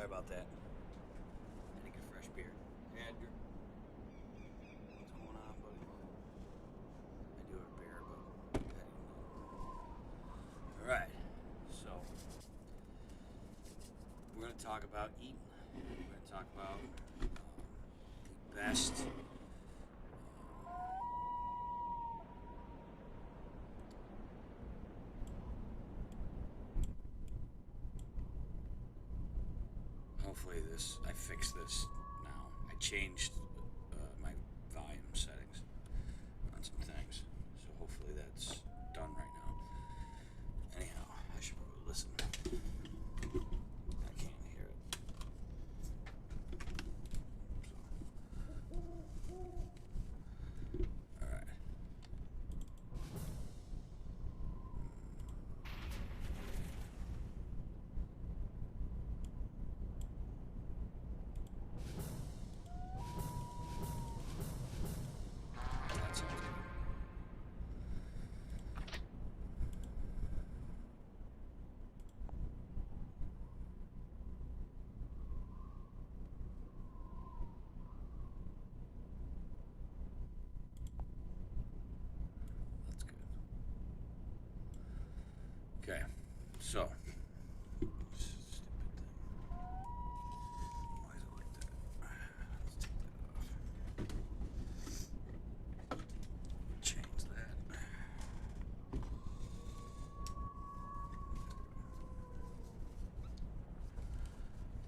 about that. I think a fresh beer. Hey, Edgar. What's going on, buddy? I do have a beer, but I didn't know. Alright, so we're going to talk about eating. We're going to talk about the best hopefully I fixed this now. I changed my volume settings on some things, so hopefully that's done right now. Anyhow, I should probably listen. I can't hear it. So, all right. That sounds good. That's good. Okay, so stupid thing. Why is it like that? Let's take that off. Change that.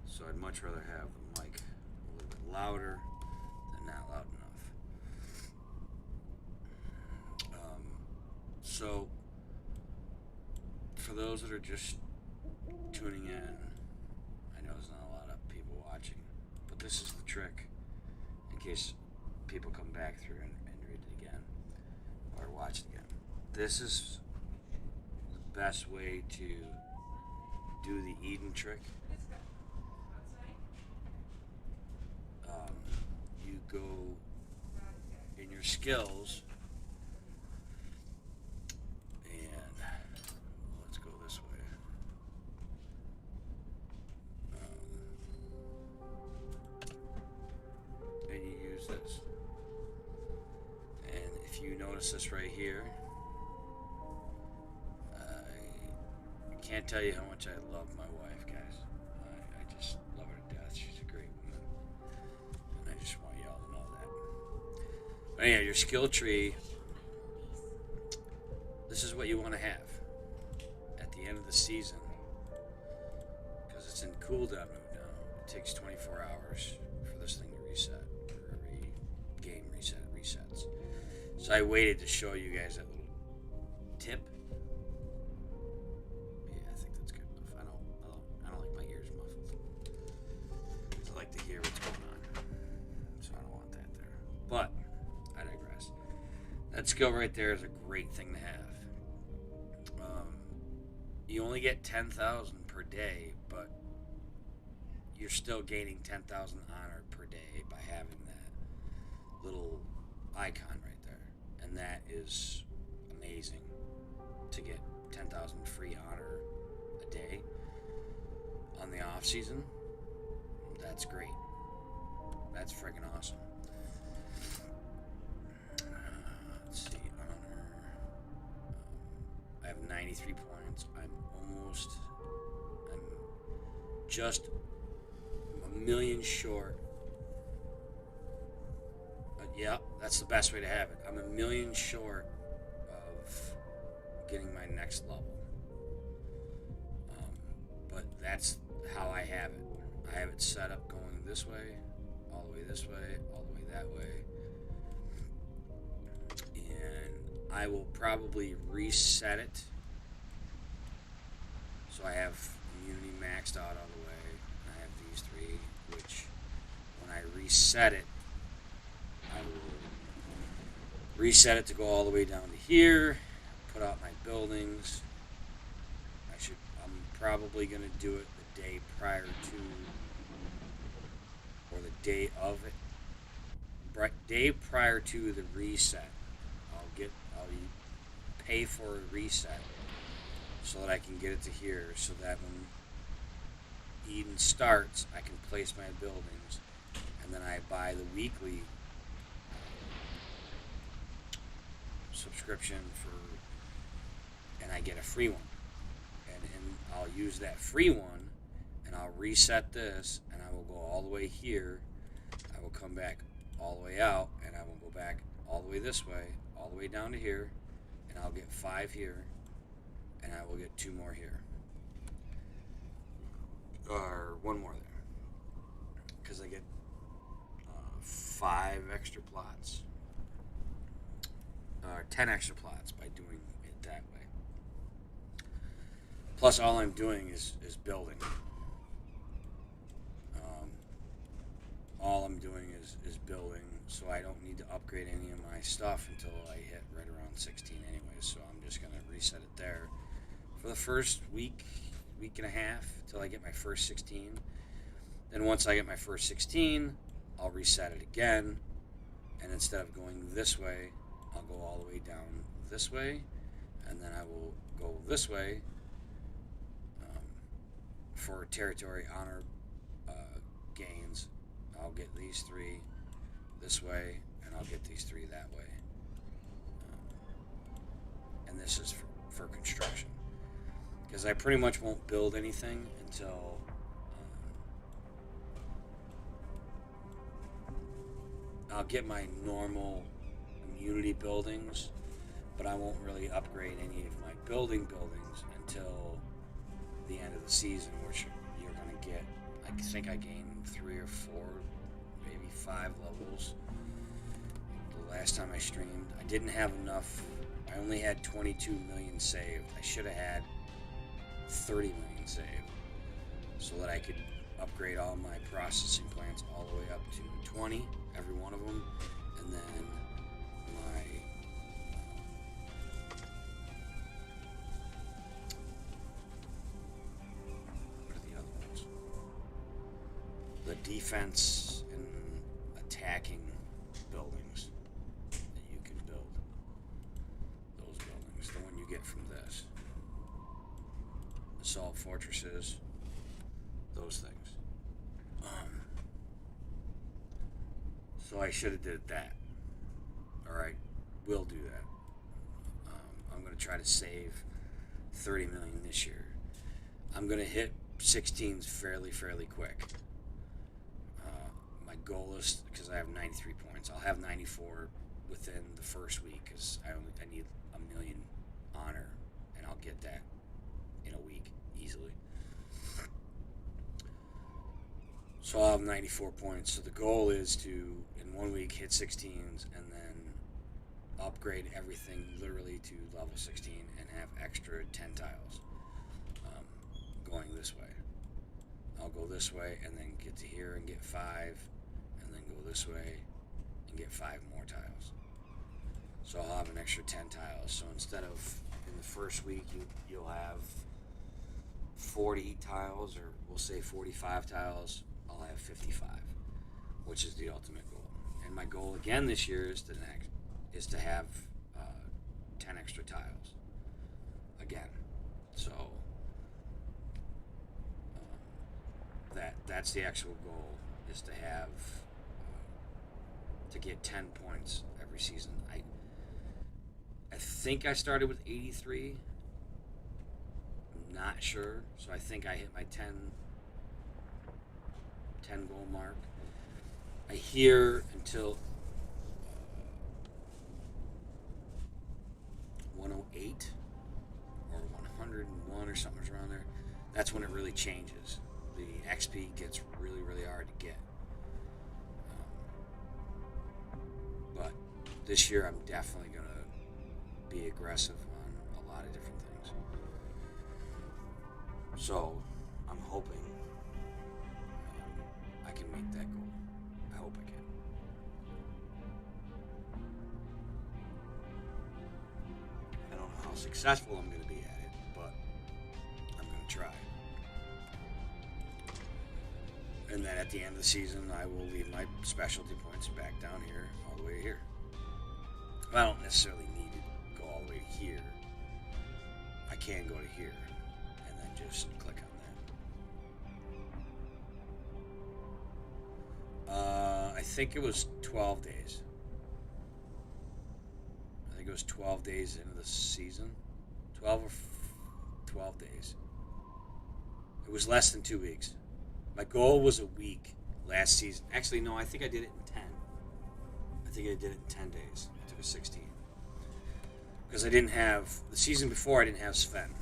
So I'd much rather have the mic a little bit louder than not loud enough. So for those that are just tuning in, I know there's not a lot of people watching, but this is the trick in case people come back through and read it again or watch it again. This is the best way to do the Eden trick. You go in your skills and let's go this way. And you use this. And if you notice this right here, I can't tell you how much I love my wife, guys. I just love her to death. She's a great woman. And I just want y'all to know that. But yeah, your skill tree, this is what you want to have at the end of the season. Because it's in cooldown mode now. It takes 24 hours for this thing to reset. For every game reset, it resets. So I waited to show you guys that little tip. Yeah, I think that's good enough. I don't like my ears muffled. 'Cause I like to hear what's going on. So I don't want that there. But I digress. That skill right there is a great thing to have. You only get 10,000 per day, but you're still gaining 10,000 honor per day by having that little icon right there. And that is amazing to get 10,000 free honor a day on the off season. That's great. That's freaking awesome. Let's see, honor. I have 93 points. I'm just a million short. Yeah, that's the best way to have it. I'm a million short of getting my next level. But that's how I have it. I have it set up going this way, all the way this way, all the way that way. And I will probably reset it. So I have immunity maxed out all the way. And I have these three, which when I reset it, I will reset it to go all the way down to here, put out my buildings. I'm probably going to do it the day prior to, or the day of it. Day prior to the reset, I'll pay for a reset so that I can get it to here, so that when Eden starts, I can place my buildings, and then I buy the weekly subscription and I get a free one. And I'll use that free one, and I'll reset this, and I will go all the way here. I will come back all the way out, and I will go back all the way this way, all the way down to here, and I'll get 5 here, and I will get 2 more here. Or 1 more there. Because I get 5 extra plots. Or 10 extra plots by doing it that way. Plus, all I'm doing is building. All I'm doing is building, so I don't need to upgrade any of my stuff until I hit right around 16 anyways. So I'm just going to reset it there for the first week and a half until I get my first 16. Then once I get my first 16, I'll reset it again, and instead of going this way, I'll go all the way down this way, and then I will go this way for territory honor gains. I'll get these 3 this way, and I'll get these 3 that way. And this is for construction. Because I pretty much won't build anything until I'll get my normal immunity buildings, but I won't really upgrade any of my buildings until the end of the season, which you're going to get. I think I gained 3 or 4, maybe 5 levels. The last time I streamed, I didn't have enough. I only had 22 million saved. I should have had 30 million saved so that I could upgrade all my processing plants all the way up to 20, every one of them, and then my what are the other ones? The defense and attacking buildings that you can build. Those buildings, the one you get from this. Assault fortresses, those things. So I should have did that. Alright, will do that. I'm going to try to save 30 million this year. I'm going to hit 16s fairly quick. My goal is, because I have 93 points, I'll have 94 within the first week, because I need a million honor, and I'll get that in a week easily. So I'll have 94 points. So the goal is to, in 1 week, hit 16s and then upgrade everything literally to level 16 and have extra 10 tiles going this way. I'll go this way and then get to here and get 5, and then go this way and get 5 more tiles. So I'll have an extra 10 tiles. So instead of in the first week you'll have 40 tiles, or we'll say 45 tiles, I'll have 55, which is the ultimate goal. And my goal again this year is to have 10 extra tiles again. So that's the actual goal, is to have to get 10 points every season. I think I started with 83. I'm not sure, so I think I hit my 10 goal mark. I hear until 108 or 101 or something around there. That's when it really changes. The XP gets really hard to get. But this year I'm definitely going to be aggressive on a lot of different things. So I'm hoping I can make that goal. I hope I can. I don't know how successful I'm going to be at it, but I'm going to try. And then at the end of the season, I will leave my specialty points back down here, all the way to here. I don't necessarily need to go all the way to here. I can go to here, and then just click on that. I think it was 12 days. I think it was 12 days into the season. 12 days. It was less than 2 weeks. My goal was a week last season. Actually, no, I think I did it in 10. I think I did it in 10 days. I took a 16. Because I didn't have, the season before I didn't have Sven.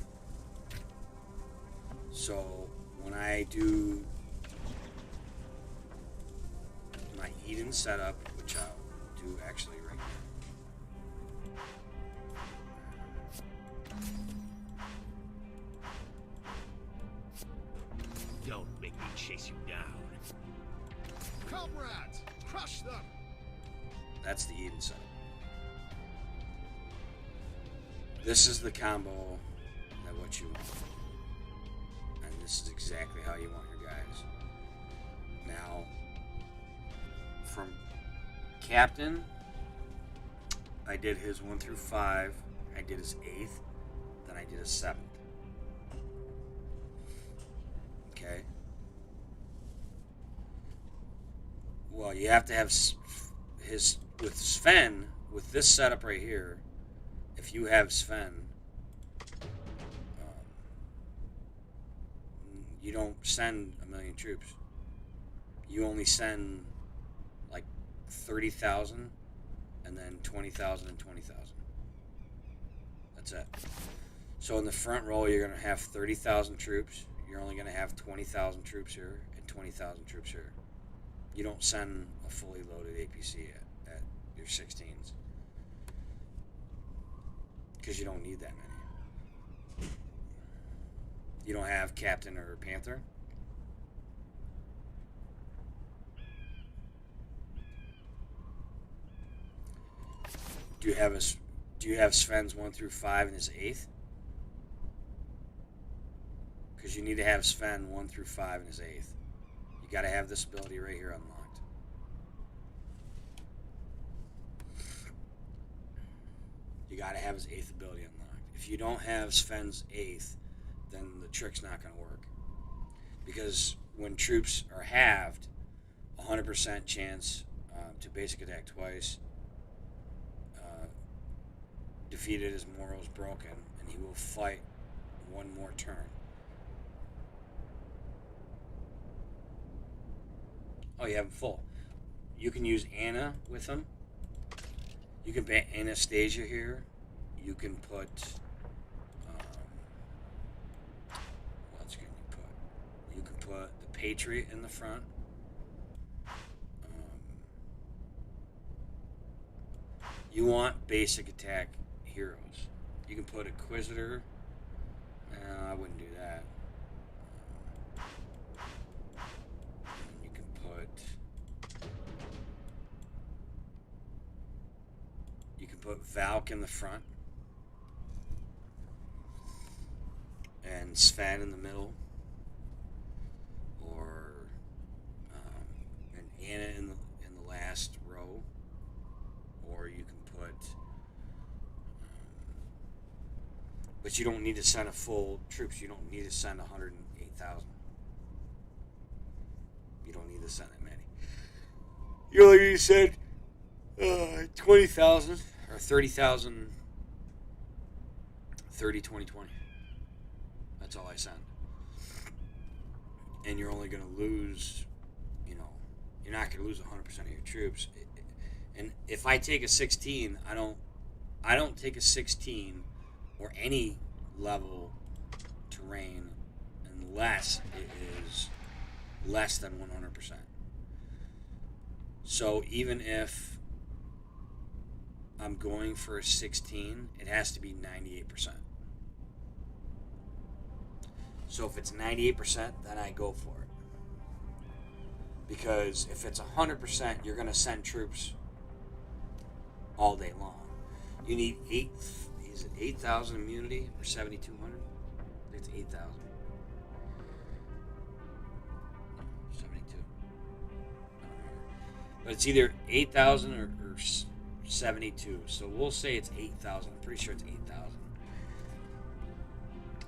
So when I do my Eden setup, which I'll do actually right now. Don't make me chase you down. Comrades, crush them! That's the Eden setup. This is the combo that what you want. And this is exactly how you want your guys. Now, from Captain, I did his 1 through 5. I did his 8th. Then I did his 7th. Okay? Well, you have to have his... With Sven, with this setup right here, if you have Sven, you don't send 1,000,000 troops. You only send like 30,000 and then 20,000 and 20,000. That's it. So in the front row, you're going to have 30,000 troops. You're only going to have 20,000 troops here and 20,000 troops here. You don't send a fully loaded APC at your 16s. Because you don't need that many. You don't have Captain or Panther. Do you have Sven's 1 through 5 and his 8th? Because you need to have Sven 1 through 5 and his 8th. You got to have this ability right here unlocked. You got to have his 8th ability unlocked. If you don't have Sven's 8th, then the trick's not going to work. Because when troops are halved, 100% chance to basic attack twice, defeated his morals broken, and he will fight one more turn. Oh, you have him full. You can use Anna with him. You can ban Anastasia here. You can put... what else can you put? You can put the Patriot in the front. You want basic attack heroes. You can put Inquisitor. No, I wouldn't do that. You can put Valk in the front. And Sven in the middle. Or and Anna in the last row. Or you can put... but you don't need to send a full troops. You don't need to send 108,000. You don't need to send that many. You only need to send 20,000 or 30,000. 30, 20, 20. That's all I send. And you're only going to lose, you're not going to lose 100% of your troops. And if I take a 16, I don't take a 16 or any level terrain unless it is less than 100%. So even if I'm going for a 16, it has to be 98%. So if it's 98%, then I go for it. Because if it's 100%, you're going to send troops all day long. You need 8,000 immunity or 7,200? I think it's 8,000. 72. But it's either 8,000 or 72. So we'll say it's 8,000. I'm pretty sure it's 8,000.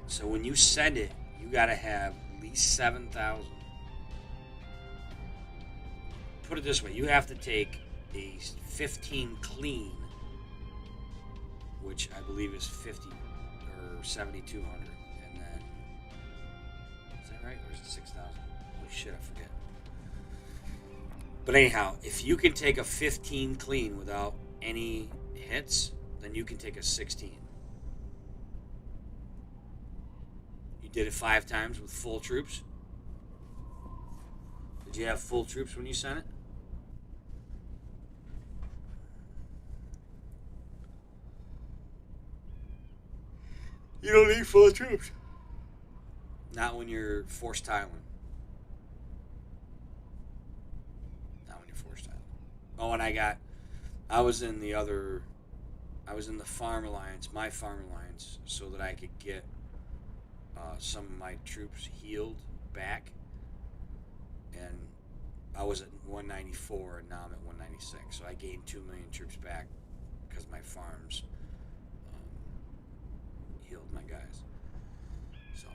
So when you send it, you got to have at least 7,000 put it this way: you have to take a 15 clean, which I believe is 50 or 7,200, and then is that right, or is it 6,000? Holy shit, I forget. But anyhow, if you can take a 15 clean without any hits, then you can take a 16. You did it 5 times with full troops. Did you have full troops when you sent it? You don't need full troops. Not when you're forced tiling. Not when you're forced tiling. Oh, and I was in the Farm Alliance, my Farm Alliance, so that I could get some of my troops healed back. And I was at 194, and now I'm at 196. So I gained 2 million troops back because my farms healed my guys. So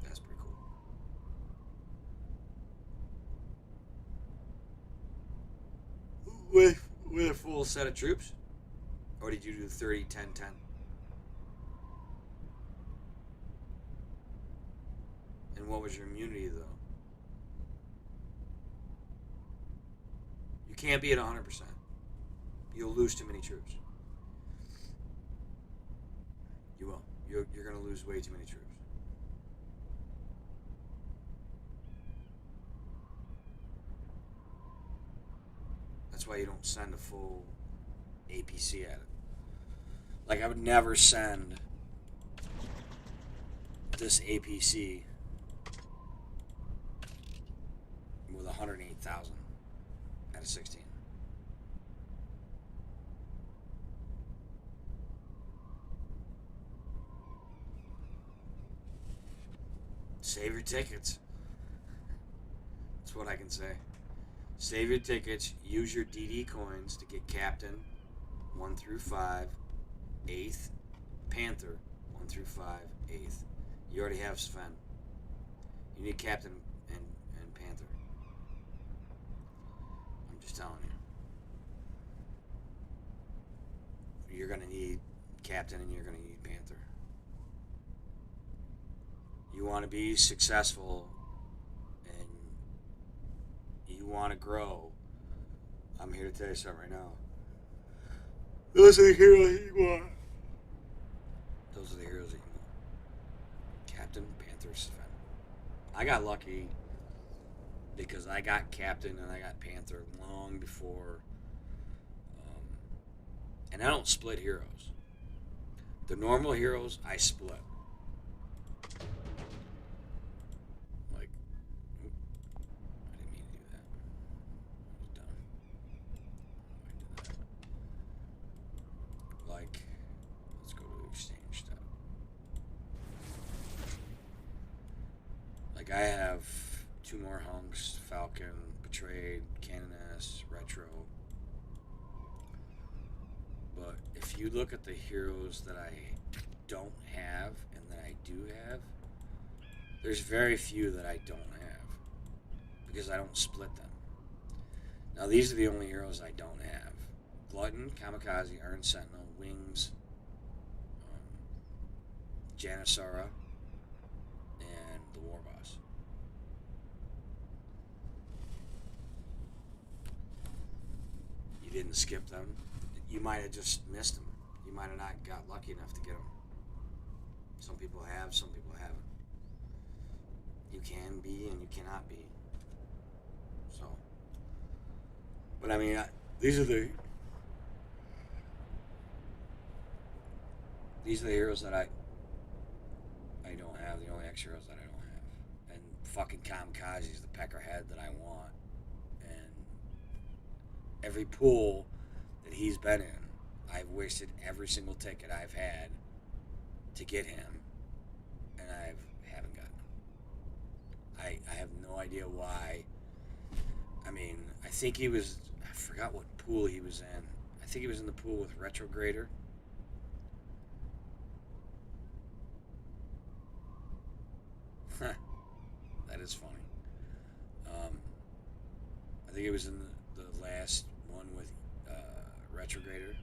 that's pretty cool. With a full set of troops? Or did you do 30, 10, 10? And what was your immunity, though? You can't be at 100%. You'll lose too many troops. You will. You're going to lose way too many troops. That's why you don't send a full APC at it. Like, I would never send this APC with 108,000 at a 16. Save your tickets. That's what I can say. Save your tickets. Use your DD coins to get Captain 1 through 5, 8th, Panther 1 through 5, 8th. You already have Sven. You need Captain and Panther. I'm just telling you. You're going to need Captain and you're going to need Panther. You want to be successful and you want to grow. I'm here to tell you something right now. Those are the heroes you want. Those are the heroes that you want. Captain, Panther, Sven. I got lucky because I got Captain and I got Panther long before. And I don't split heroes. The normal heroes, I split. Like, I didn't mean to do that. I was dumb. Why did that? Like, let's go to the exchange tab. Like, I have 2 more hunks: Falcon, Betrayed, Canoness, Retro. But if you look at the heroes that I don't have and that I do have, there's very few that I don't have because I don't split them. Now, these are the only heroes I don't have: Glutton, Kamikaze, Iron Sentinel, Wings, Janissara, and the War Boss. You didn't skip them. You might have just missed them. You might have not got lucky enough to get them. Some people have, some people haven't. You can be and you cannot be. So, but I mean, these are the heroes that I don't have. The only X heroes that I don't have. And fucking Kamikaze is the peckerhead that I want. And every pool that he's been in, I've wasted every single ticket I've had to get him, and I haven't gotten him. I have no idea why. I mean, I think he was, I forgot what pool he was in. I think he was in the pool with Retrograder. Huh. That is funny. think it was in the last one with Retrograder.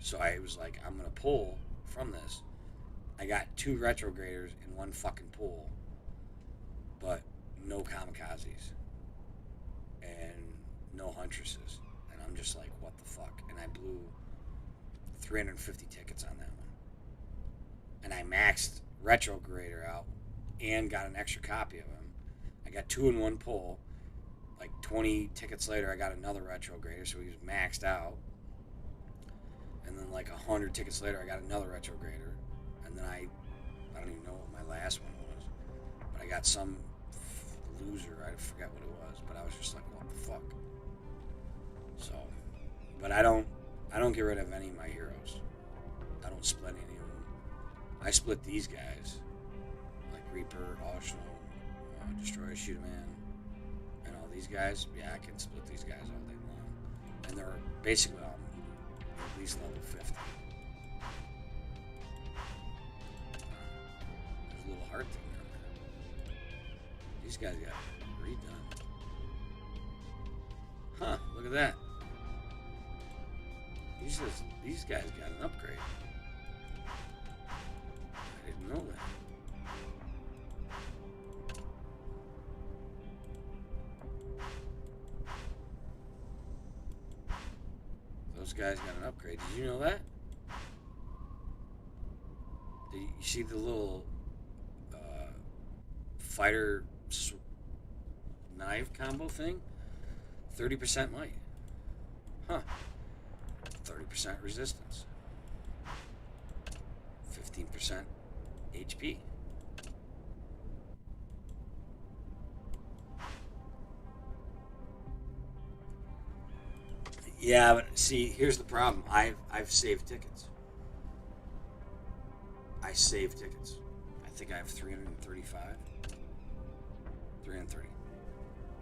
So I was like, I'm gonna pull from this. I got 2 Retrograders in one fucking pool, but no kamikazes and no huntresses, and I'm just like, what the fuck? And I blew 350 tickets on that one, and I maxed Retrograder out and got an extra copy of him. I got 2 in one pull. Like 20 tickets later, I got another Retrograder, so he was maxed out. And then like 100 tickets later, I got another Retrograder. And then I don't even know what my last one was, but I got some loser. I forget what it was, but I was just like, what the fuck? So, but I don't get rid of any of my heroes. I don't split any of them. I split these guys, like Reaper, Arsenal, Destroyer, Shoot a Man, and all these guys. Yeah, I can split these guys all day long, and they're basically all at least level 50. There's a little heart thing down there. These guys got redone. Huh, look at that. These guys got an upgrade. I didn't know that. Those guys got an upgrade. Did you know that? You see the little fighter knife combo thing? 30% might. Huh. 30% resistance. 15% HP. Yeah, but see, here's the problem. I've saved tickets. I saved tickets. I think I have 335. 330.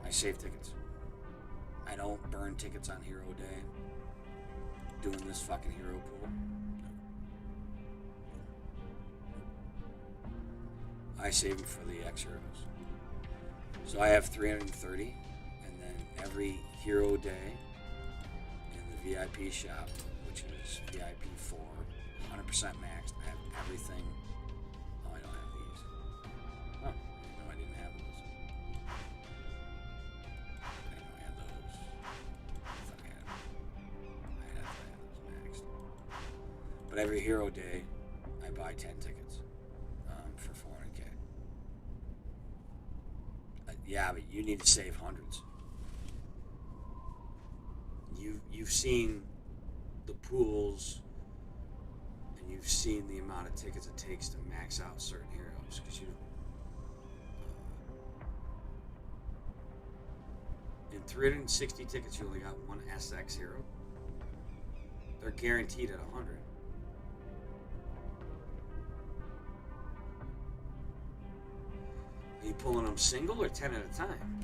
I save tickets. I don't burn tickets on Hero Day. Doing this fucking hero pool. I save them for the X heroes. So I have 330, and then every Hero Day in the VIP shop, which is VIP 4, 100% maxed. I have everything. Oh, I don't have these. Oh, no, I didn't have those. I didn't know I had those. I thought I had them. I thought I had those maxed. But every Hero Day, I buy 10 tickets for 400k. Yeah, but you need to save hundreds. You've seen the pools, and you've seen the amount of tickets it takes to max out certain heroes, because in 360 tickets you only got one SX hero. They're guaranteed at 100. Are you pulling them single or 10 at a time?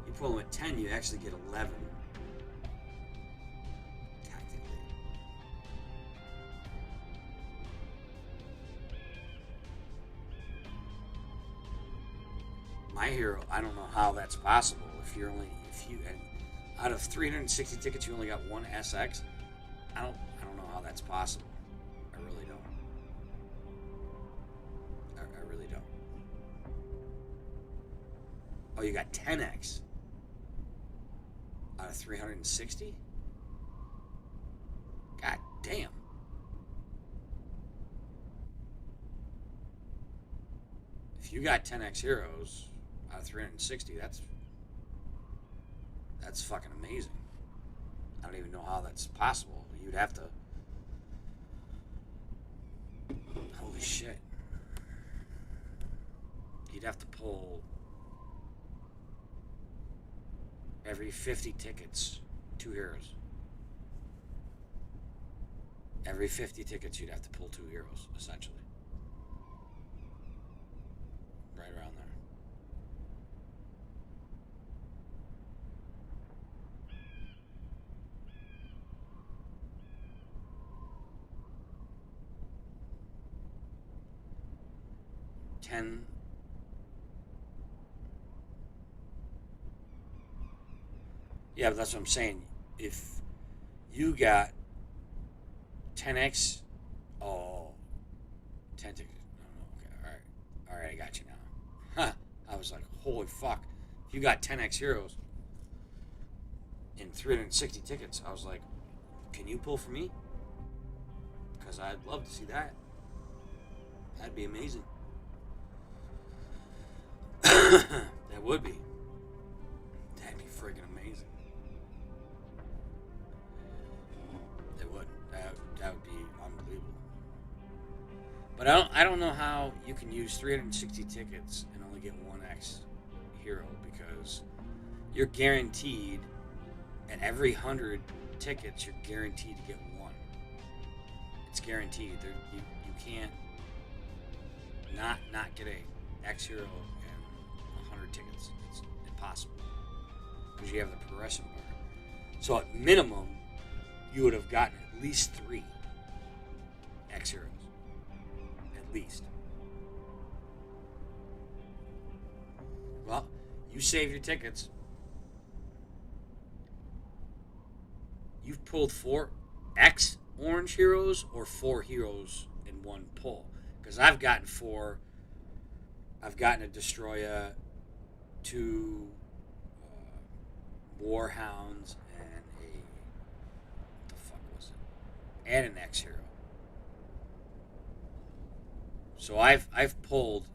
You pull them at 10, you actually get 11. Tactically. My hero, I don't know how that's possible. If you and out of 360 tickets you only got one SX, I don't know how that's possible. I really don't. I really don't. Oh, you got 10x out of 360? God damn. If you got 10x heroes out of 360, that's fucking amazing. I don't even know how that's possible. You'd have to... Holy shit. You'd have to pull every 50 tickets 2 heroes. Every 50 tickets you'd have to pull 2 heroes, essentially. Right around there. Yeah, but that's what I'm saying. If you got 10x, oh, 10 tickets. No, okay, all right. All right, I got you now. Huh. I was like, holy fuck. If you got 10x heroes in 360 tickets, I was like, can you pull for me? Because I'd love to see that. That'd be amazing. That would be. That'd be freaking amazing. It would. That would be unbelievable. But I don't know how you can use 360 tickets and only get one X hero because you're guaranteed at every 100 tickets you're guaranteed to get one. It's guaranteed. You can't not get a X hero in 100 tickets. It's impossible because you have the progression bar. So at minimum, you would have gotten at least 3 X heroes. At least. Well, you save your tickets. You've pulled 4 X orange heroes or 4 heroes in one pull. Because I've gotten 4. I've gotten a Destroya, 2 Warhounds, and a. What the fuck was it? And an X hero. So I've pulled.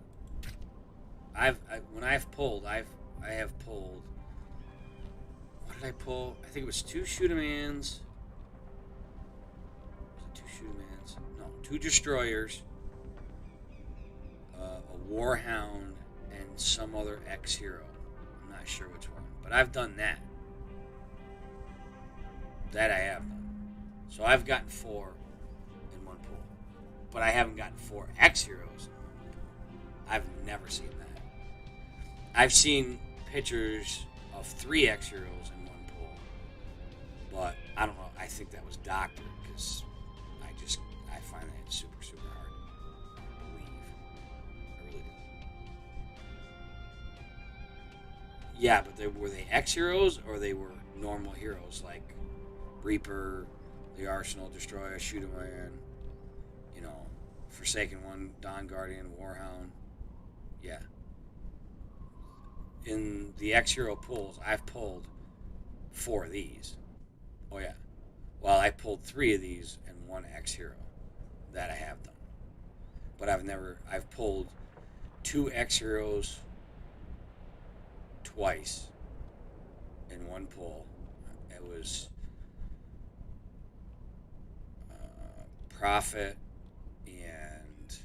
When I've pulled, I have pulled. What did I pull? I think it was 2 Shootamans. Was it 2 Shootamans? No, 2 Destroyers, a Warhound, and some other X hero. I'm not sure which one, but I've done that. That I have done. So I've gotten 4 in one pull, but I haven't gotten 4 X heroes. I've never seen that. I've seen pictures of 3 X heroes in one pull, but I don't know. I think that was doctored because I find that super hard to believe. I really do. Yeah, but were they X heroes or they were normal heroes like Reaper, the Arsenal, Destroyer, Shootaman, Forsaken One, Dawn Guardian, Warhound. Yeah. In the X hero pulls, I've pulled 4 of these. Oh yeah. Well, I pulled 3 of these and 1 X hero. That I have done. But I've pulled 2 X heroes twice in one pull. It was Prophet and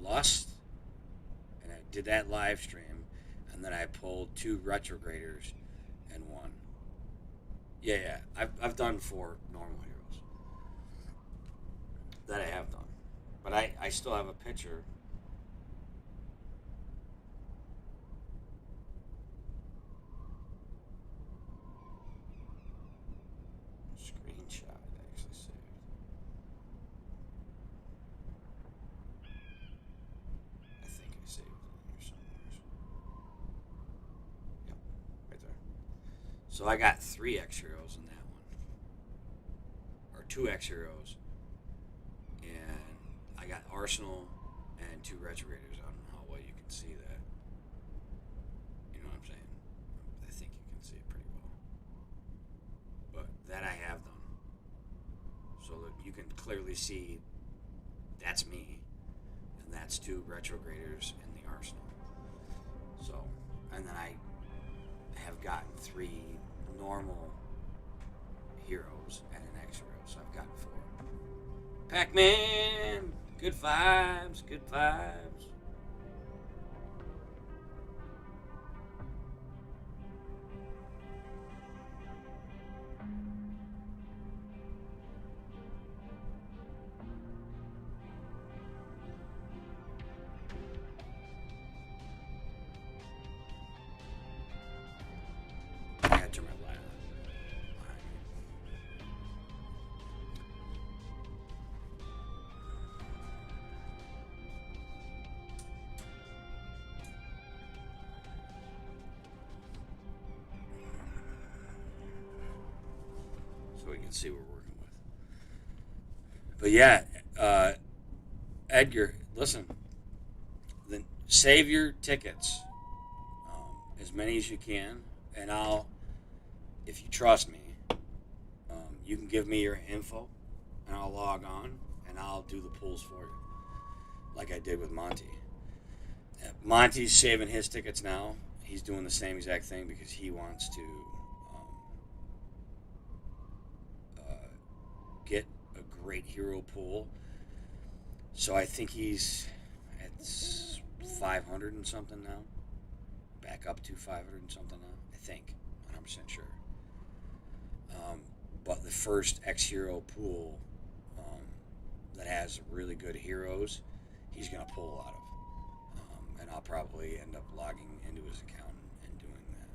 Lust, and I did that live stream, and then I pulled 2 Retrograders and 1. Yeah. I've done 4 normal heroes. That I have done. But I still have a picture. Screenshot I actually saved. I think I saved it in here somewhere. Yep, right there. So I got 3 X heroes in that one. Or 2 X heroes. And I got Arsenal and 2 Retrograders. I don't know how well you can see that. You know what I'm saying? I think you can see it pretty well. But that I have done. So that you can clearly see that's me. And that's 2 Retrograders in the Arsenal. So, and then I have gotten 3 normal heroes and an X hero. So I've gotten 4. Pac-Man! Good vibes, good vibes. I gotta turn my light on. can see what we're working with. But yeah, Edgar, listen, then save your tickets, as many as you can, and if you trust me, you can give me your info, and I'll log on, and I'll do the pools for you, like I did with Monty. Monty's saving his tickets now. He's doing the same exact thing because he wants to get a great hero pool. So I think he's at 500 and something now. Back up to 500 and something now. I think. 100% sure. But the first X Hero pool that has really good heroes, he's going to pull a lot of. And I'll probably end up logging into his account and doing that.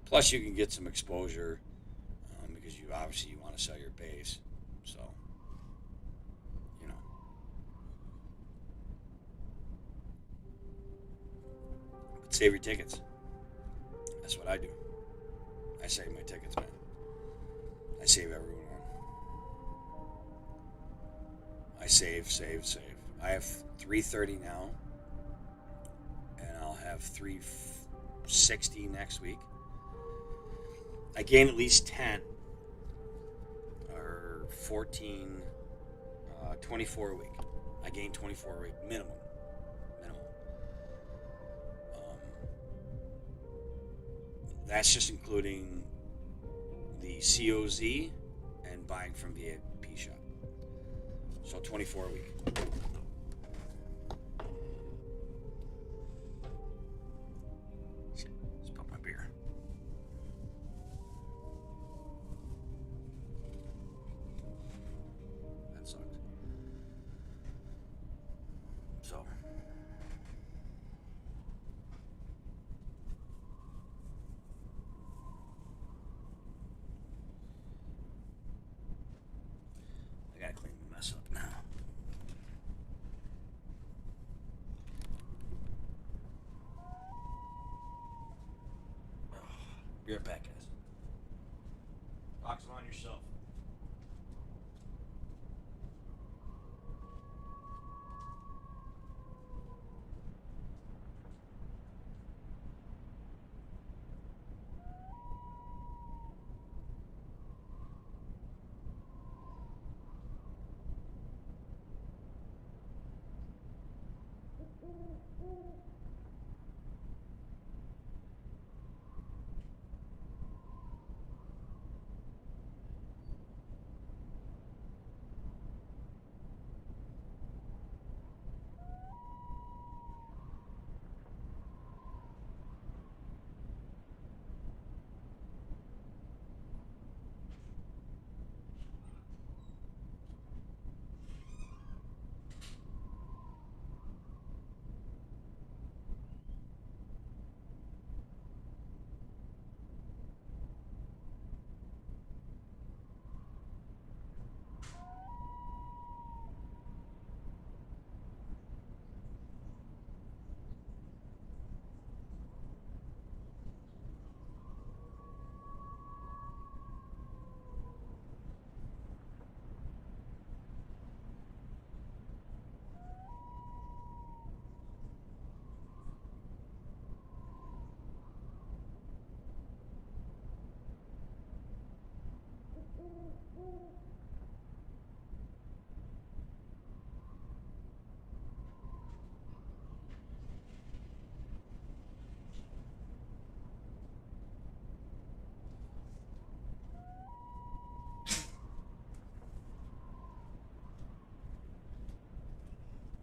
Plus, you can get some exposure because you obviously want to sell your base. So, you know. But save your tickets. That's what I do. I save my tickets, man. I save everyone one. I save. I have 330 now, and I'll have 360 next week. I gain at least 10 or 14, 24 a week. I gain 24 a week minimum. That's just including the COZ and buying from VIP shop. So 24 a week. Shit, let's pump my beer. That sucked. So. I gotta clean the mess up now. Be right back, guys. Box them on yourself.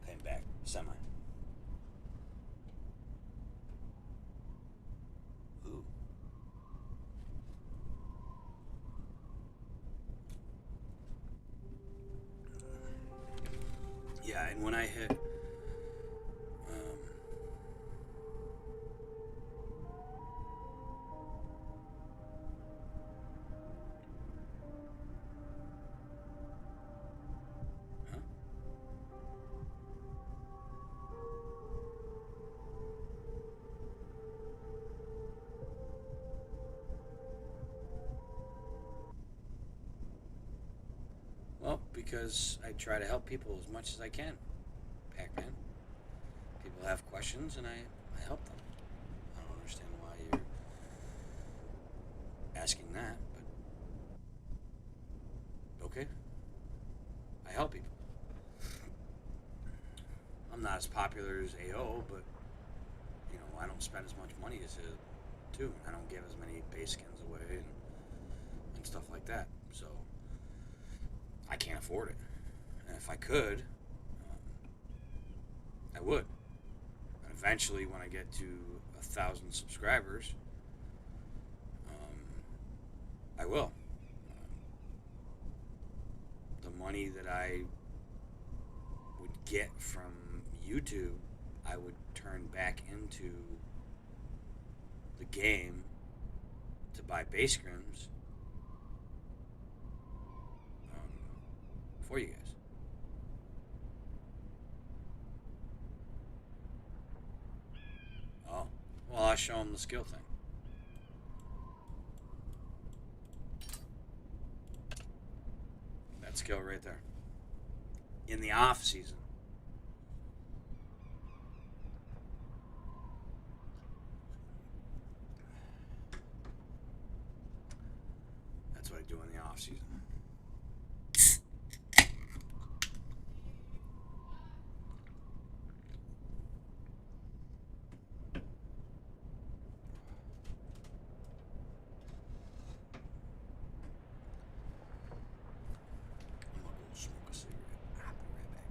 Came back. Semi. Ooh. Yeah, and when I hit huh? because I try to help people as much as I can. Pac-Man. People have questions, and I help them. I don't understand why you're asking that, but okay. I help people. I'm not as popular as AO, but I don't spend as much money as him too. I don't give as many base skins away and stuff like that. So I can't afford it. And if I could, I would. And eventually, when I get to 1,000 subscribers, I will. The money that I would get from YouTube, I would turn back into the game to buy base scrims for you guys. Oh, well, I'll show them the skill thing. That skill right there. In the off season. That's what I do in the off season. I'm gonna go smoke a cigarette. I'll be right back.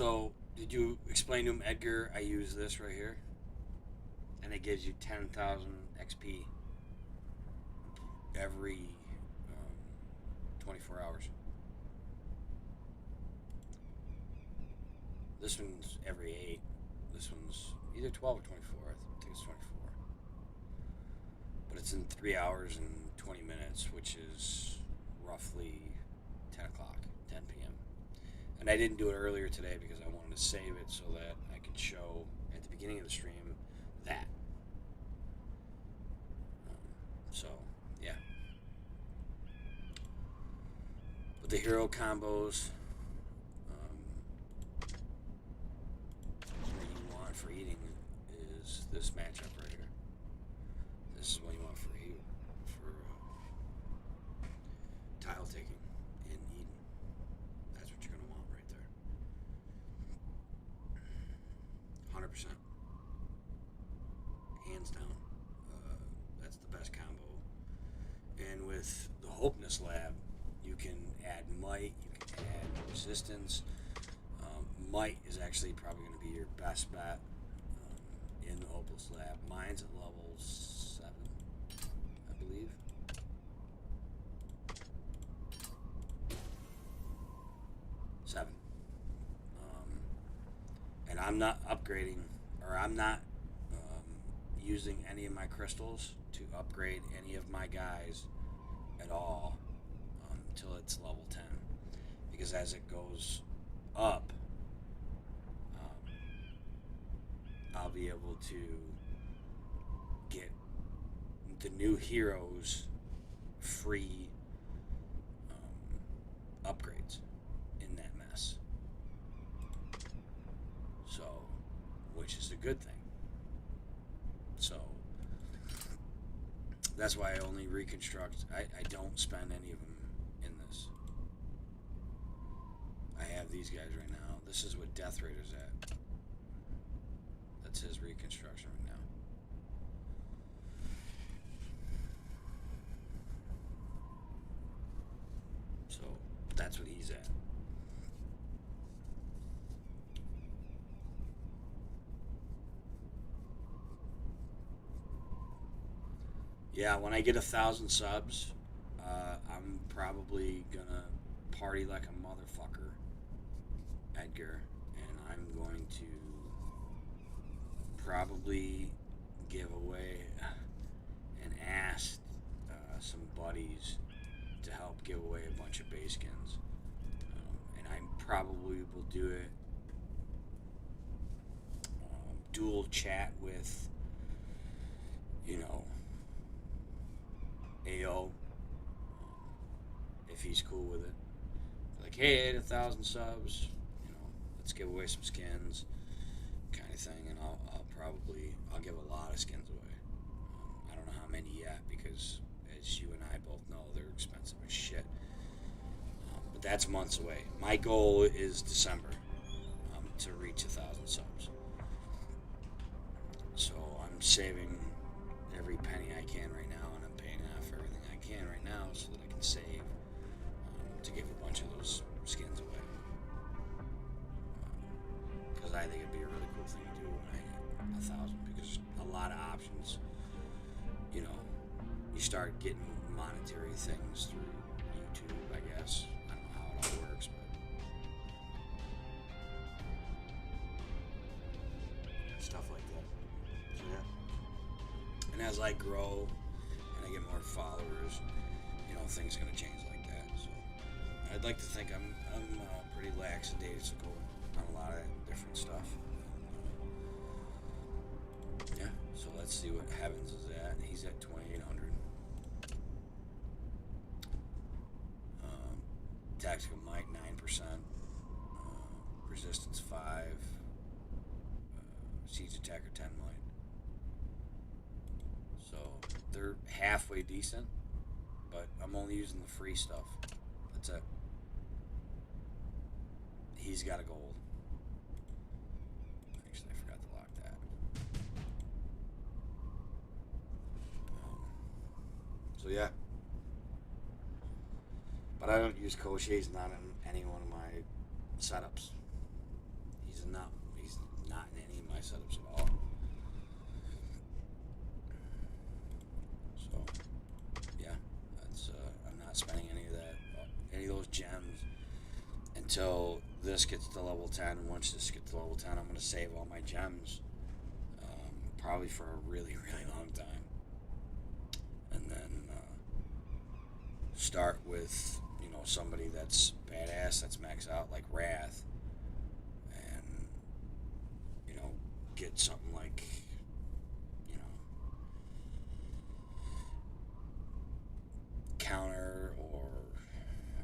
So, did you explain to him, Edgar, I use this right here? And it gives you 10,000 XP every 24 hours. This one's every 8. This one's either 12 or 24. I think it's 24. But it's in 3 hours and 20 minutes, which is roughly 10 o'clock, 10 p.m. And I didn't do it earlier today because I wanted to save it so that I could show at the beginning of the stream that. So, yeah. But the hero combos, what you want for eating is this matchup right here. This is what you want for tile taking in Eden. That's what you're going to want right there. 100%. Hands down. That's the best combo. And with the Hopeness Lab, you can add might, you can add resistance. Might is actually probably going to be your best bet in the Hopeness Lab. Mine's at level 7, I believe. And I'm not upgrading, or I'm not using any of my crystals to upgrade any of my guys at all until it's level 10. Because as it goes up, I'll be able to get the new heroes free upgrades in that mess. So, which is a good thing. So, that's why I only reconstruct. I don't spend any of them in this. I have these guys right now. This is what Death Raider's at. That's his reconstruction right now. So, that's what he's at. Yeah, when I get 1,000 subs, I'm probably gonna party like a motherfucker, Edgar, and I'm going to probably give away and ask some buddies to help give away a bunch of base skins. And I probably will do it dual chat with, AO, if he's cool with it. Like, hey, I had 1,000 subs, let's give away some skins, kind of thing, and I'll give a lot of skins away. I don't know how many yet, because as you and I both know, they're expensive as shit. But that's months away. My goal is December, to reach 1,000 subs. So I'm saving every penny I can right now, and I'm paying off everything I can right now so that I can save to give a bunch of those skins away. Because I think it'd be a really cool thing to do when I hit 1,000, because a lot of options. You start getting monetary things through YouTube, I guess. I don't know how it all works, but stuff like that. So yeah. And as I grow and I get more followers, things are gonna change like that. So I'd like to think I'm pretty lackadaisical on a lot of different stuff. Yeah. So let's see what Heavens is at. He's at 2,800. Tactical might 9%. Resistance 5. Siege attacker 10 might. So they're halfway decent, but I'm only using the free stuff. That's it. He's got a gold. Actually, I forgot to lock that. So yeah. But I don't use Koshie's, not in any one of my setups. He's not in any of my setups at all. So yeah, that's I'm not spending any of those gems until this gets to level 10. And once this gets to level 10, I'm going to save all my gems, probably for a really, really long time. And then start with, somebody that's badass, that's maxed out, like Wrath. And, get something like, counter or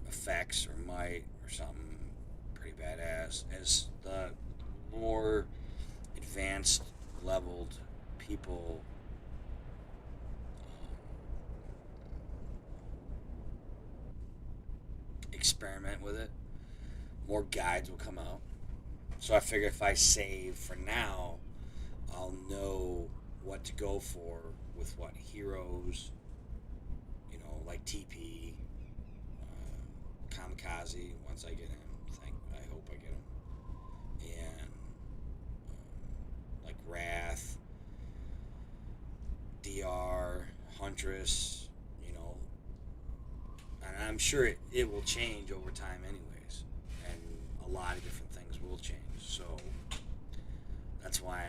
effects or might or something pretty badass. As the more advanced leveled people experiment with it, more guides will come out. So I figure if I save for now, I'll know what to go for with what heroes, like TP, Kamikaze. Once I get him, I hope I get him, and like Wrath, DR, Huntress, and I'm sure it will change over time, anyways, and a lot of different things will change. So that's why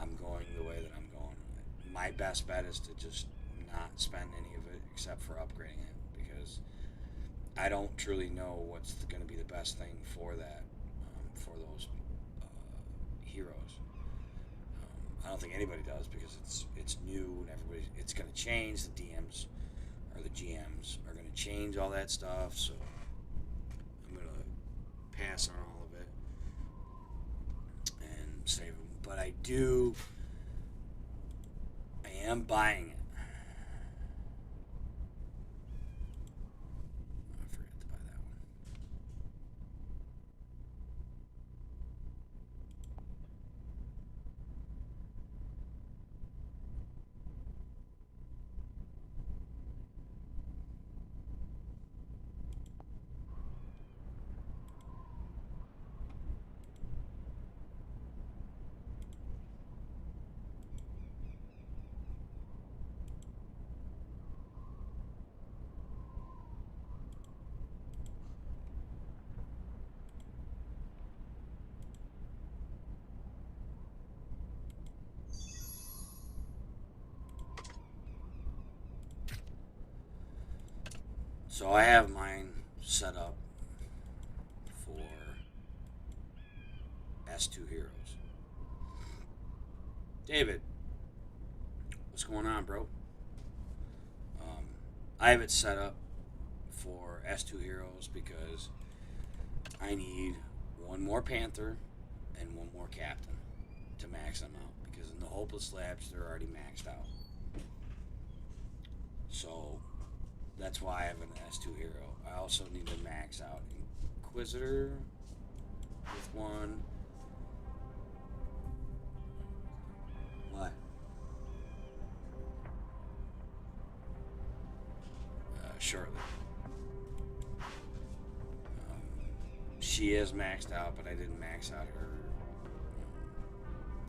I'm going the way that I'm going. My best bet is to just not spend any of it except for upgrading it, because I don't truly know what's going to be the best thing for that, for those heroes. I don't think anybody does, because it's new and it's going to change. The DMs or the GMs are going to change all that stuff, so I'm going to pass on all of it and save them. But I am buying it. I forgot to buy that one. So I have mine set up for S2 Heroes. David, what's going on, bro? I have it set up for S2 Heroes because I need one more Panther and one more Captain to max them out. Because in the Hopeless Labs, they're already maxed out. So that's why I have an S2 hero. I also need to max out Inquisitor with one. What? Shortly. She is maxed out, but I didn't max out her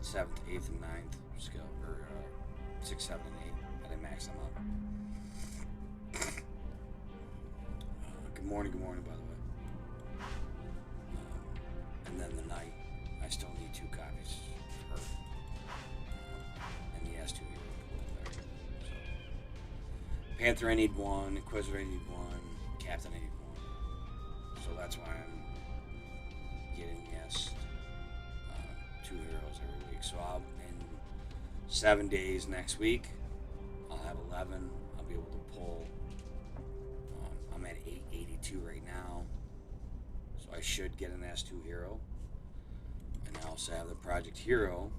7th, 8th, and 9th skill, or 6, 7, and 8. I didn't max them up. Good morning, by the way. And then the Knight. I still need 2 copies of her. And the S2 hero to go there. So, Panther, I need 1. Inquisitor, I need 1. Captain, I need 1. So that's why I'm getting the S2 heroes every week. So in 7 days next week, I'll have 11. I'll be able to pull. I'm at 882 right now, so I should get an S2 hero. And I also have the Project Hero.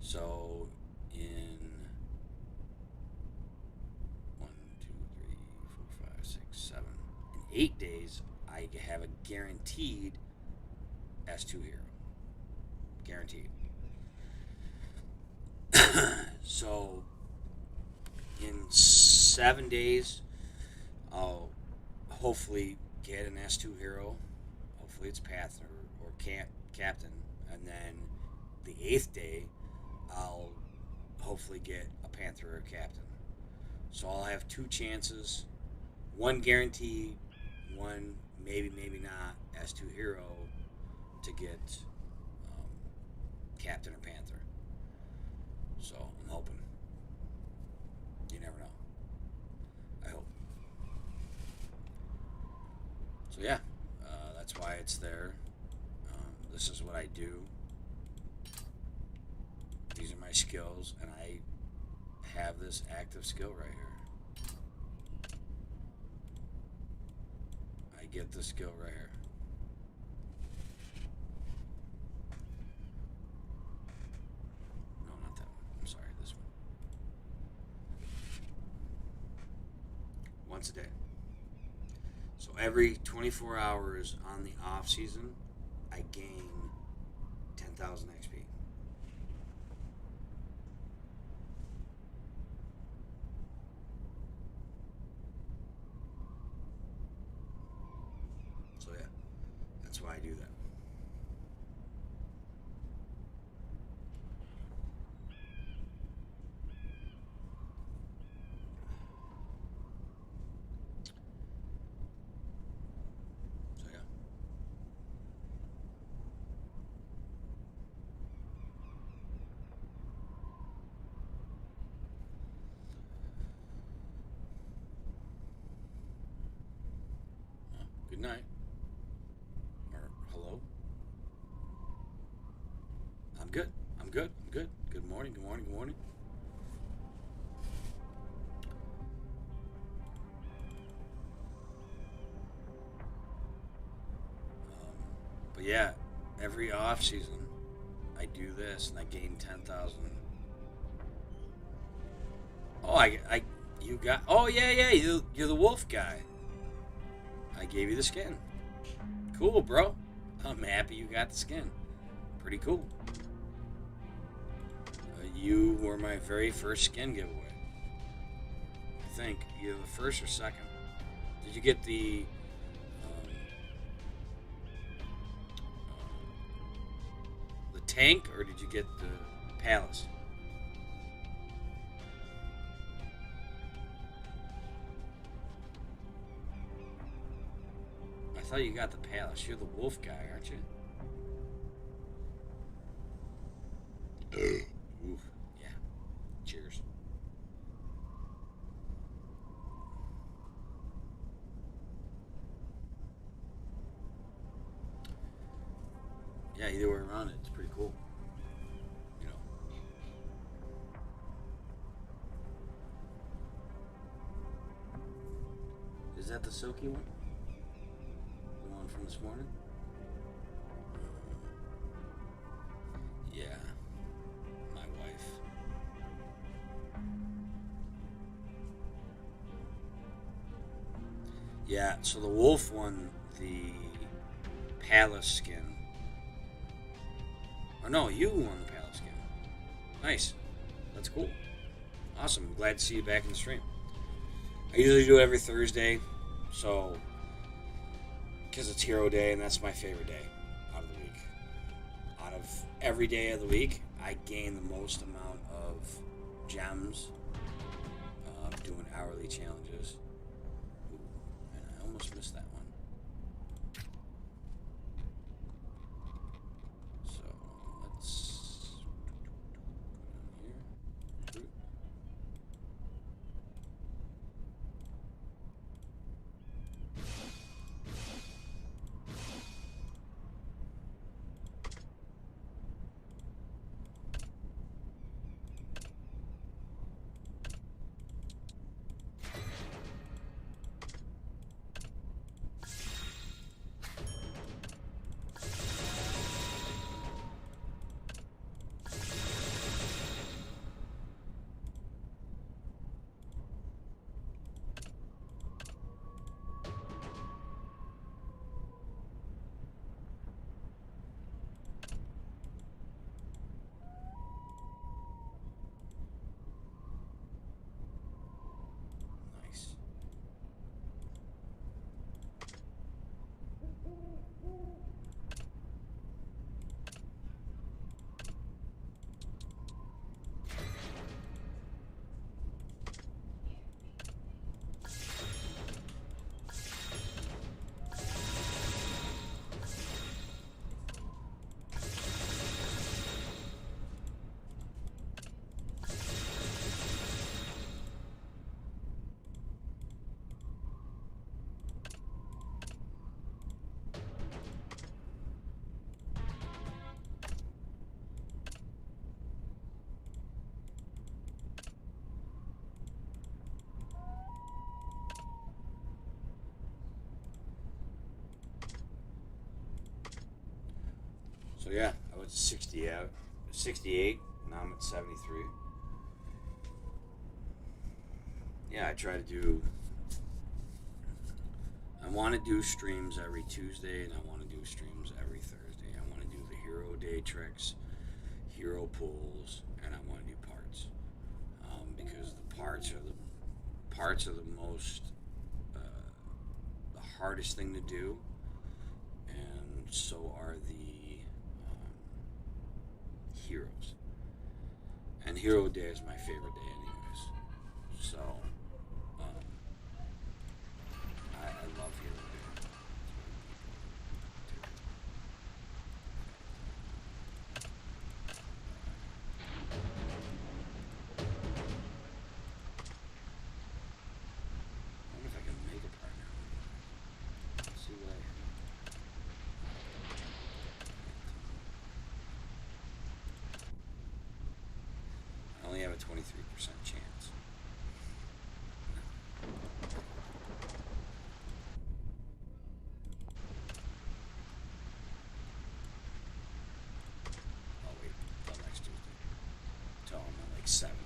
So in 1, 2, 3, 4, 5, 6, 7, in 8 days, I have a guaranteed S2 hero. Guaranteed. So in 7 days, I'll hopefully get an S2 hero. Hopefully it's Path or Captain. And then the 8th day, I'll hopefully get a Panther or a Captain. So I'll have 2 chances. One guaranteed, one maybe not S2 hero to get Captain or Panther. So I'm hoping. You never know. I hope. So yeah, that's why it's there. This is what I do. These are my skills, and I have this active skill right here. I get the skill right here. No, not that one. I'm sorry, this one. Once a day. So every 24 hours on the off season, I gain 10,000 XP. So yeah, that's why I do that. So yeah. Good night. Or hello. I'm good. I'm good. I'm good. Good morning. Good morning. Good morning. But yeah, every off season, I do this and I gain 10,000. Oh, you got. Oh yeah, you're the wolf guy. I gave you the skin. Cool, bro. I'm happy you got the skin. Pretty cool. You were my very first skin giveaway. I think you're the first or second. Did you get the tank or did you get the palace? I thought you got the palace. You're the wolf guy, aren't you? Oof. Yeah. Cheers. Yeah, either way around it, it's pretty cool. You know. Is that the silky one? The one from this morning? Yeah. My wife. Yeah, so the wolf one, the palace skin. Oh no, you won the palace skin. Nice. That's cool. Awesome. Glad to see you back in the stream. I usually do it every Thursday, so because it's Hero Day and that's my favorite day out of the week. Out of every day of the week, I gain the most amount of gems doing hourly challenges. Ooh, man, I almost missed that one. So let's go down here. So yeah, I was 60 out, 68. Now I'm at 73. Yeah, I try to do. I want to do streams every Tuesday, and I want to do streams every Thursday. I want to do the hero day tricks, hero pulls, and I want to do parts, because the parts are the most uh, the hardest thing to do, and so are the heroes. And hero day is my favorite day, anyways. So um, I love hero day. I wonder if I can make a partner. Let's see what I have. I only have a 23% chance. Oh wait, till next Tuesday. Till I'm at like 70,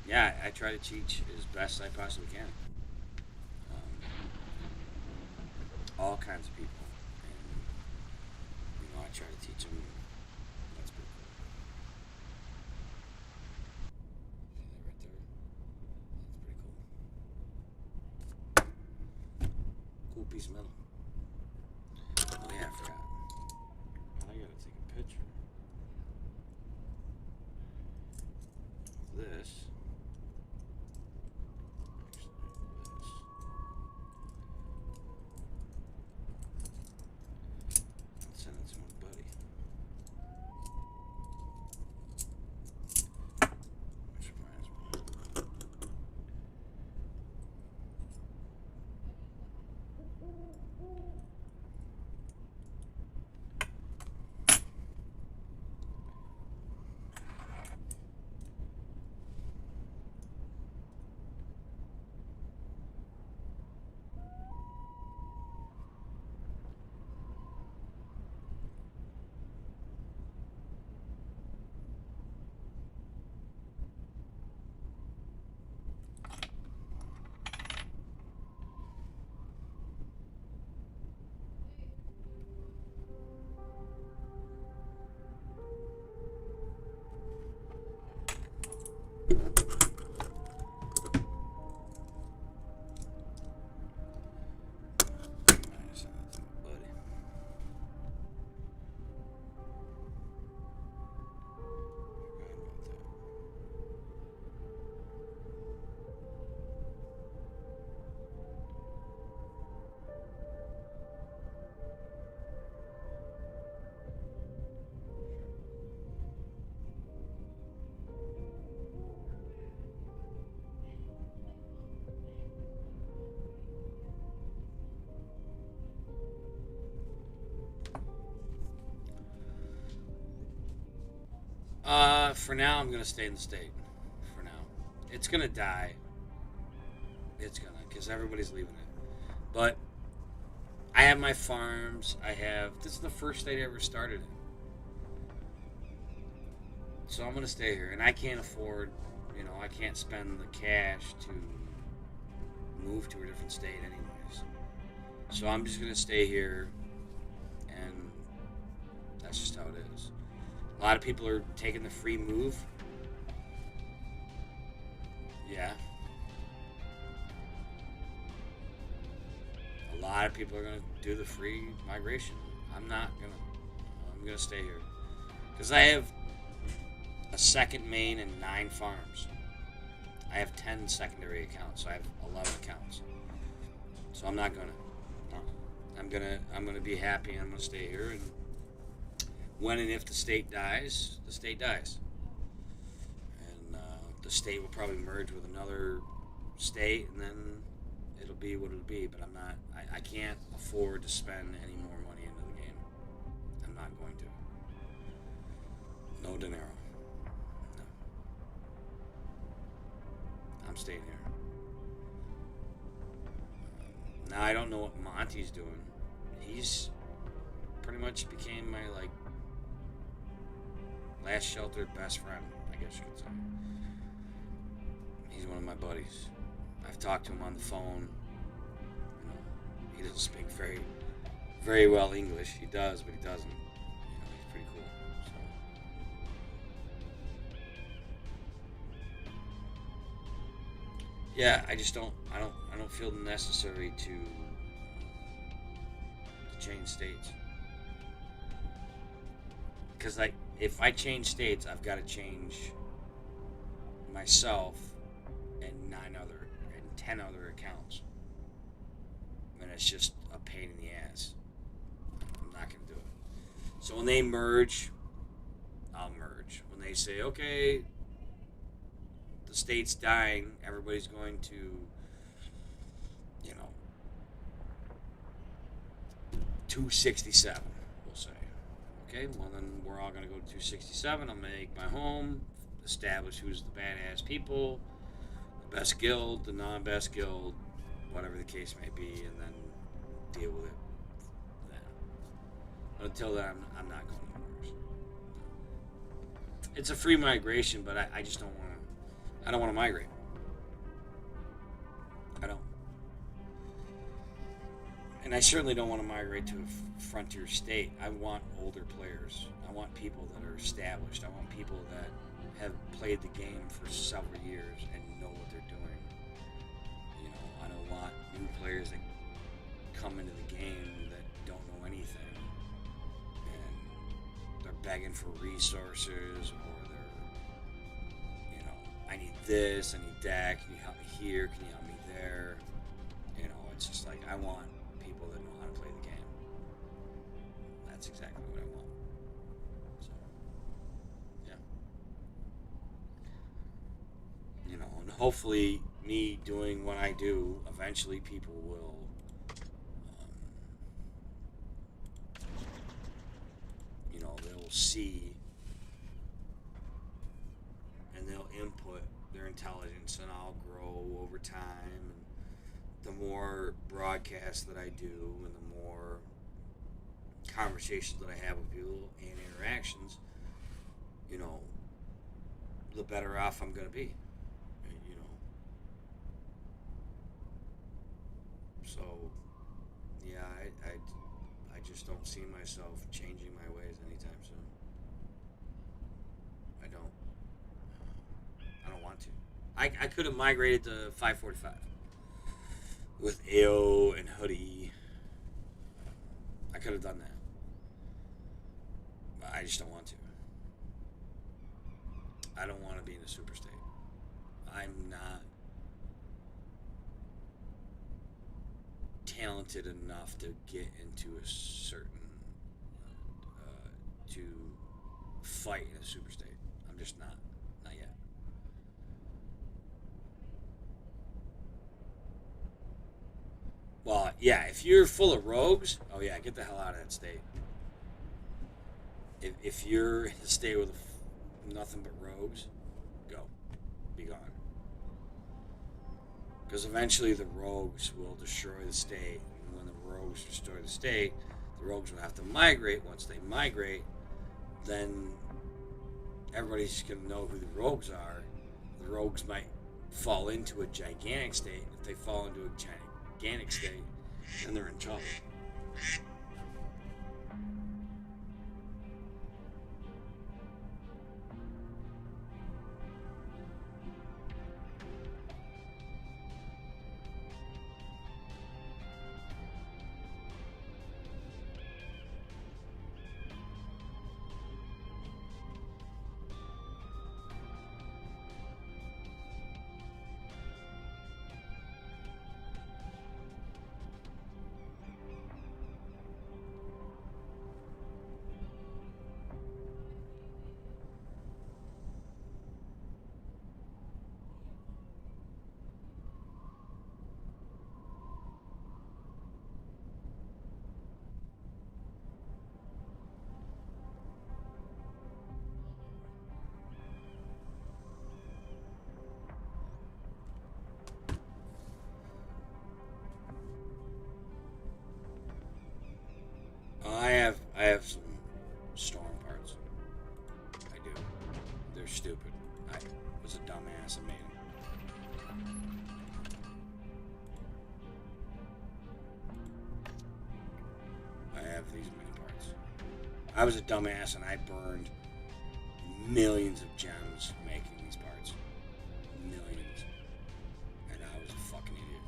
20. Yeah, I try to teach as best I possibly can. All kinds of people, and I try to teach them. That's pretty cool. See that right there? That's pretty cool. Cool piece of metal. Oh yeah, I forgot. I gotta take a picture of this. Send it to my buddy. Which reminds me. Send it to my buddy. Forgot about that. For now, I'm gonna stay in the state. For now, it's gonna die. It's gonna, because everybody's leaving it. But I have my farms. I have. This is the first state I ever started in. So I'm gonna stay here, and I can't afford. I can't spend the cash to move to a different state, anyways. So I'm just gonna stay here, and that's just how it is. A lot of people are taking the free move. Yeah. A lot of people are going to do the free migration. I'm not going to. I'm going to stay here. Because I have a second main and 9 farms. I have 10 secondary accounts, so I have 11 accounts. So I'm not going to. No. I'm going to be happy, and I'm going to stay here, and when and if the state dies, the state dies. And the state will probably merge with another state, and then it'll be what it'll be. But I can't afford to spend any more money into the game. I'm not going to. No dinero. No. I'm staying here. Now I don't know what Monty's doing. He's pretty much became my like last sheltered best friend, I guess you could say. He's one of my buddies. I've talked to him on the phone. You know, he doesn't speak very well English. He does, but he doesn't. You know, he's pretty cool. So. Yeah, I just don't. I don't feel necessary to change states. Because like, if I change states, I've got to change myself and 10 other accounts, and it's just a pain in the ass. I'm not gonna do it. So when they merge, I'll merge. When they say, okay, the state's dying, everybody's going to, you know, 267, we'll say. Okay, well then we're all gonna go to 267. I'm gonna make my home, establish who's the badass people, the best guild, the non-best guild, whatever the case may be, and then deal with it then. Until then, I'm not going to Mars. It's a free migration, but I just don't want to. I don't want to migrate. I don't. And I certainly don't want to migrate to a frontier state. I want older players. I want people that are established. I want people that have played the game for several years and know what they're doing. You know, I don't want new players that come into the game that don't know anything and they're begging for resources, or they're, you know, I need this, I need that, can you help me here, can you help me there? You know, it's just like, I want people that know how to play the game. That's exactly what I want. So, yeah. You know, and hopefully me doing what I do, eventually people will you know, they'll see and they'll input their intelligence, and I'll grow over time. And the more broadcasts that I do and the more conversations that I have with people and interactions, you know, the better off I'm going to be. You know. So, yeah, I just don't see myself changing my ways anytime soon. I don't. I don't want to. I could have migrated to 545 with AO and Hoodie. I could have done that. But I just don't want to. I don't want to be in a super state. I'm not talented enough to get into a certain to fight in a super state. I'm just not yet. Well, yeah, if you're full of rogues, oh yeah, get the hell out of that state. If you're in a state with nothing but rogues, go, be gone. Because eventually the rogues will destroy the state. And when the rogues destroy the state, the rogues will have to migrate. Once they migrate, then everybody's just going to know who the rogues are. The rogues might fall into a gigantic state. If they fall into a gigantic state, then they're in trouble. have some storm parts. I do. They're stupid. I was a dumbass and made them. I have these many parts. I was a dumbass and I burned millions of gems making these parts. Millions. And I was a fucking idiot.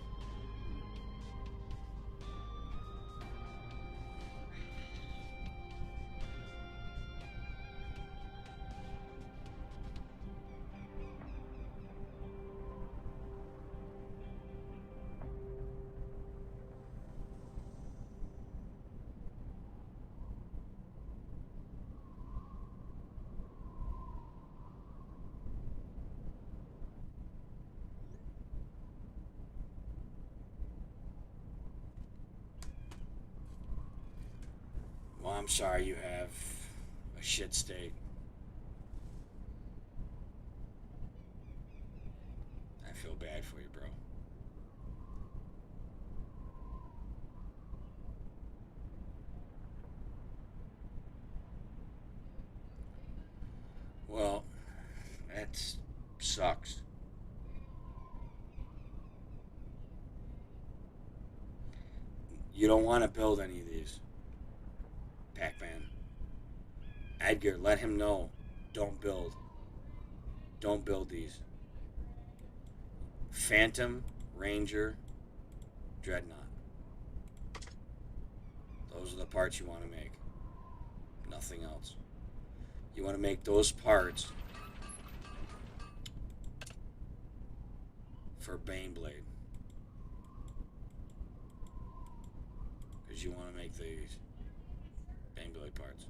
Well, I'm sorry you have a shit state. I feel bad for you, bro. Well, that sucks. You don't want to build any of these. Pac-Man. Edgar, let him know. Don't build. Don't build these. Phantom, Ranger, Dreadnought. Those are the parts you want to make. Nothing else. You want to make those parts for Baneblade. Because you want to make these Baneblade parts.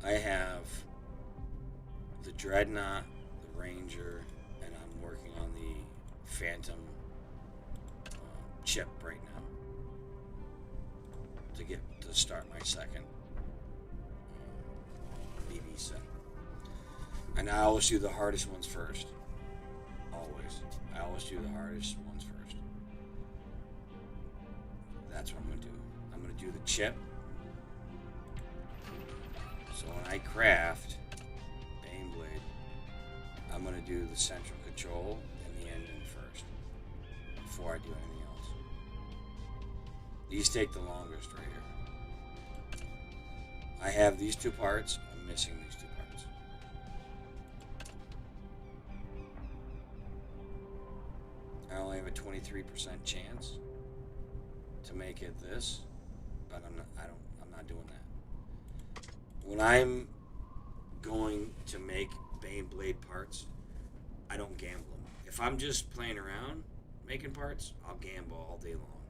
I have the Dreadnought, the Ranger, and I'm working on the Phantom chip right now to start my second BB set. And I always do the hardest ones first. Always. I always do the hardest ones first. That's what I'm going to do. I'm going to do the chip. So when I craft Baneblade, I'm going to do the central control and the engine first before I do anything else. These take the longest right here. I have these two parts. I'm missing these two parts. I only have a 23% chance to make it this, but I'm not doing that. When I'm going to make Baneblade parts, I don't gamble them. If I'm just playing around making parts, I'll gamble all day long.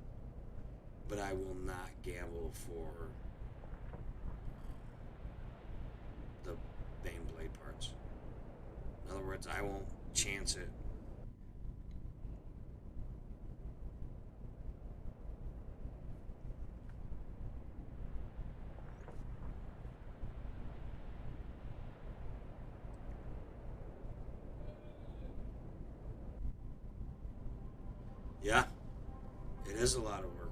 But I will not gamble for the Baneblade parts. In other words, I won't chance it. Yeah, it is a lot of work.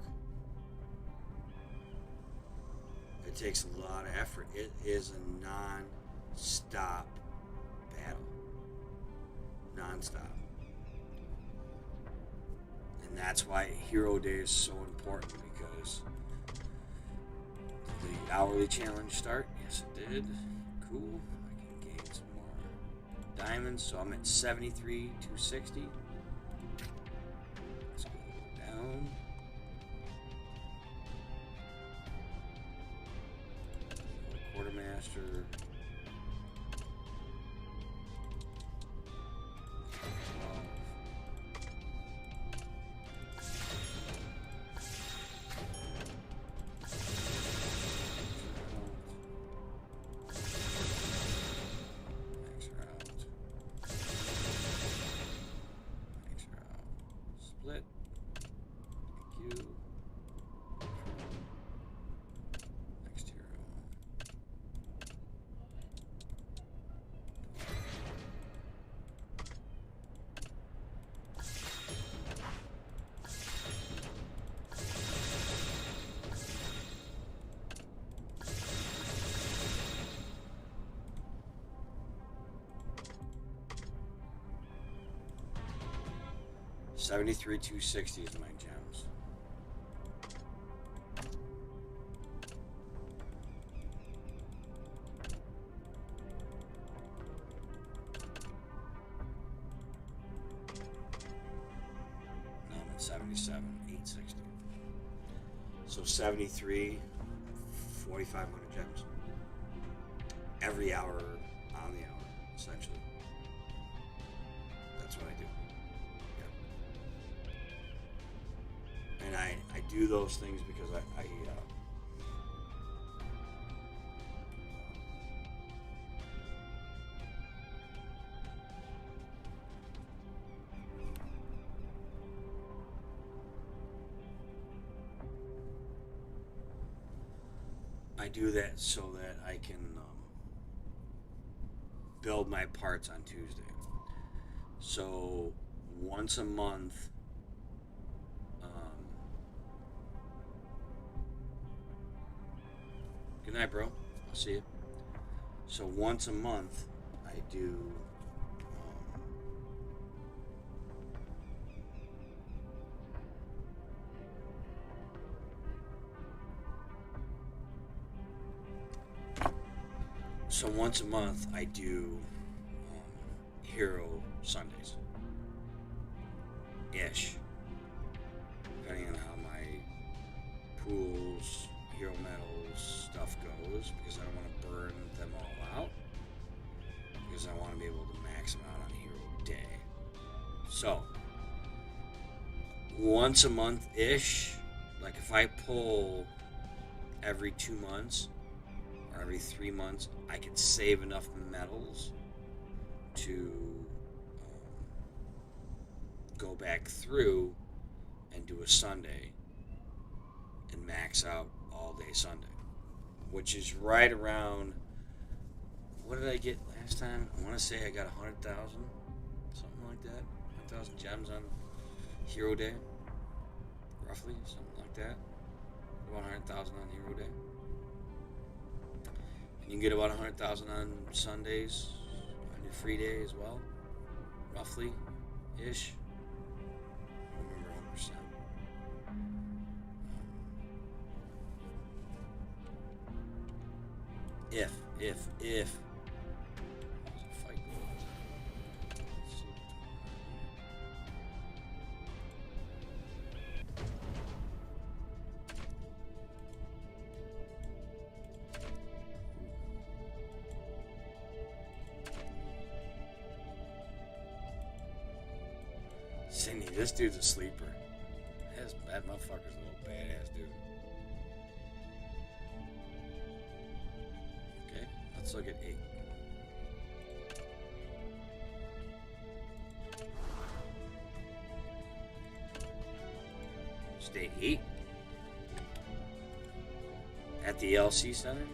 It takes a lot of effort. It is a non-stop battle. Non-stop. And that's why Hero Day is so important, because the hourly challenge start. Yes, it did. Cool. I can gain some more diamonds. So I'm at 73,260. Let's go down. Quartermaster. Split. Thank you. 73, 260 is my gems. No, I'm at 77, 860. So 73, 4,500 gems. Every hour on the hour, essentially. That's what I do. Yeah. And I do those things because I do that so that I can build my parts on Tuesday. So once a month, good night, bro. I'll see you. So once a month, I do. So once a month, I do Hero Sundays. Ish. Depending on how my pools, Hero Metals stuff goes, because I don't want to burn them all out. Because I want to be able to max them out on Hero Day. So, once a month ish, like if I pull every 2 months or every 3 months, I could save enough metals to go back through and do a Sunday and max out all day Sunday, which is right around, what did I get last time? I want to say I got 100,000, something like that. 100,000 gems on Hero Day, roughly, something like that. About 100,000 on Hero Day. You can get about 100,000 on Sundays, on your free day as well, roughly, ish. I don't remember 100%. If fight goes. Sydney, this dude's a sleeper. That motherfucker's a little badass dude. Okay, let's look at 8. Stay 8 at the LC Center.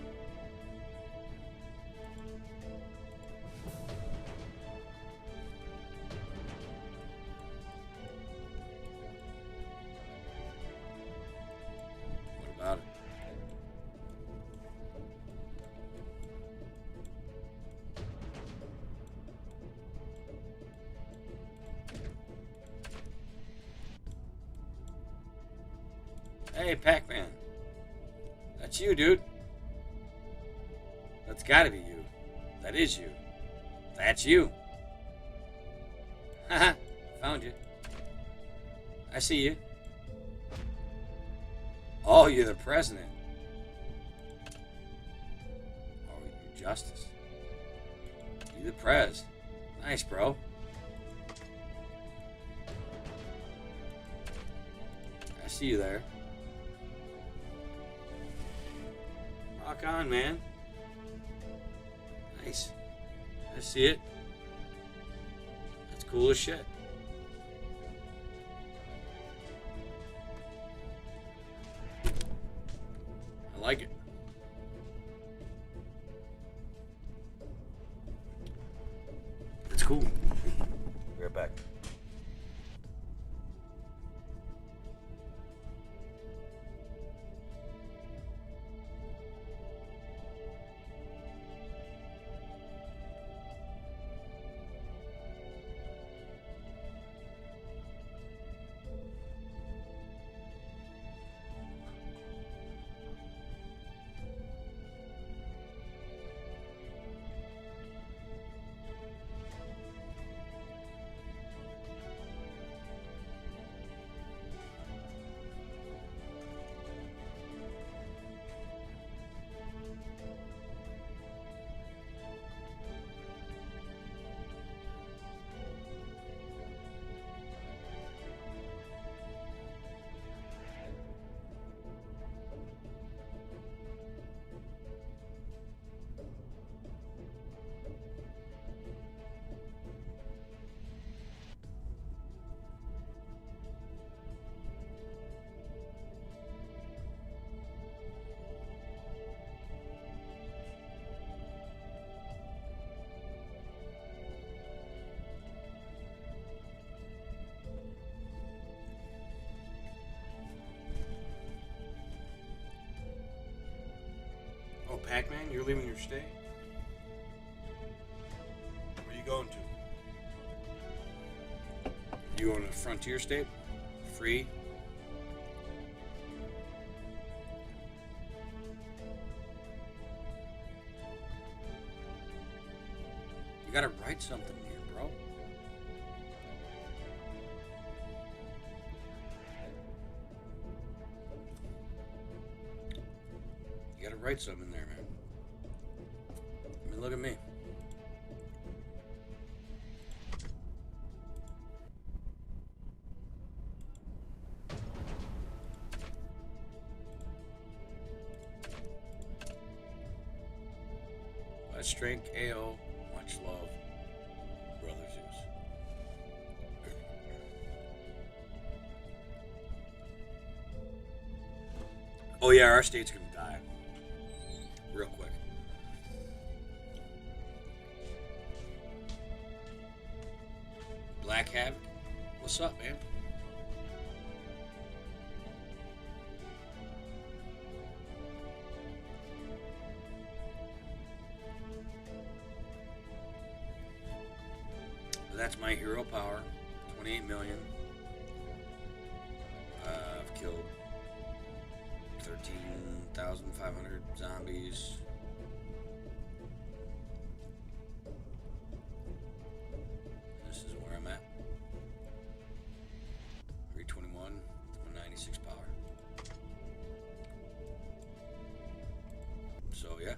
What about it? Hey, Pac-Man. That's you, dude. That's gotta be you. That is you. That's you. Haha, found you. I see you. Oh, you're the president. Oh, you're Justice. You the prez. Nice, bro. I see you there. Rock on, man. Nice. I see it. That's cool as shit. I like it. It's cool. Be right back. back, man? You're leaving your state? Where are you going to? You going to Frontier State? Free? You gotta write something here, bro. You gotta write something in there, man. I mean, look at me. Let's drink AO. Much love, Brother Zeus. Oh yeah, our state's gonna die. Real quick. Black Havoc, what's up, man? That's my hero power. 28 million. I've killed 13,500 zombies. This is where I'm at. 321, 196 power. So yeah.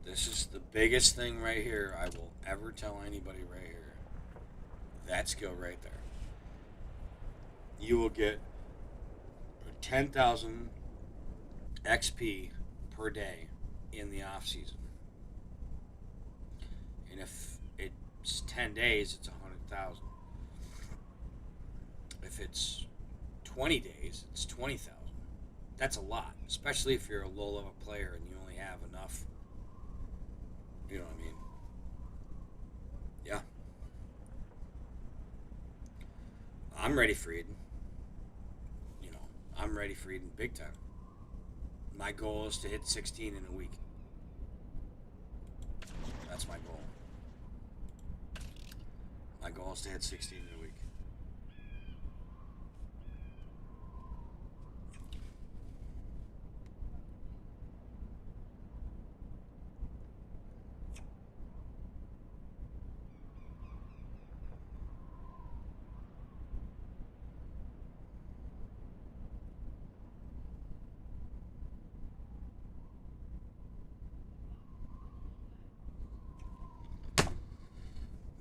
This is the biggest thing right here I will ever tell anybody right here. That skill right there. You will get 10,000 XP per day in the off season. And if it's 10 days, it's 100,000. If it's 20 days, it's 20,000. That's a lot, especially if you're a low level player and you only have enough. You know what I mean? Yeah. I'm ready for Eden. You know, I'm ready for Eden big time. My goal is to hit 16 in a week. That's my goal. My goal is to hit 16 in a week.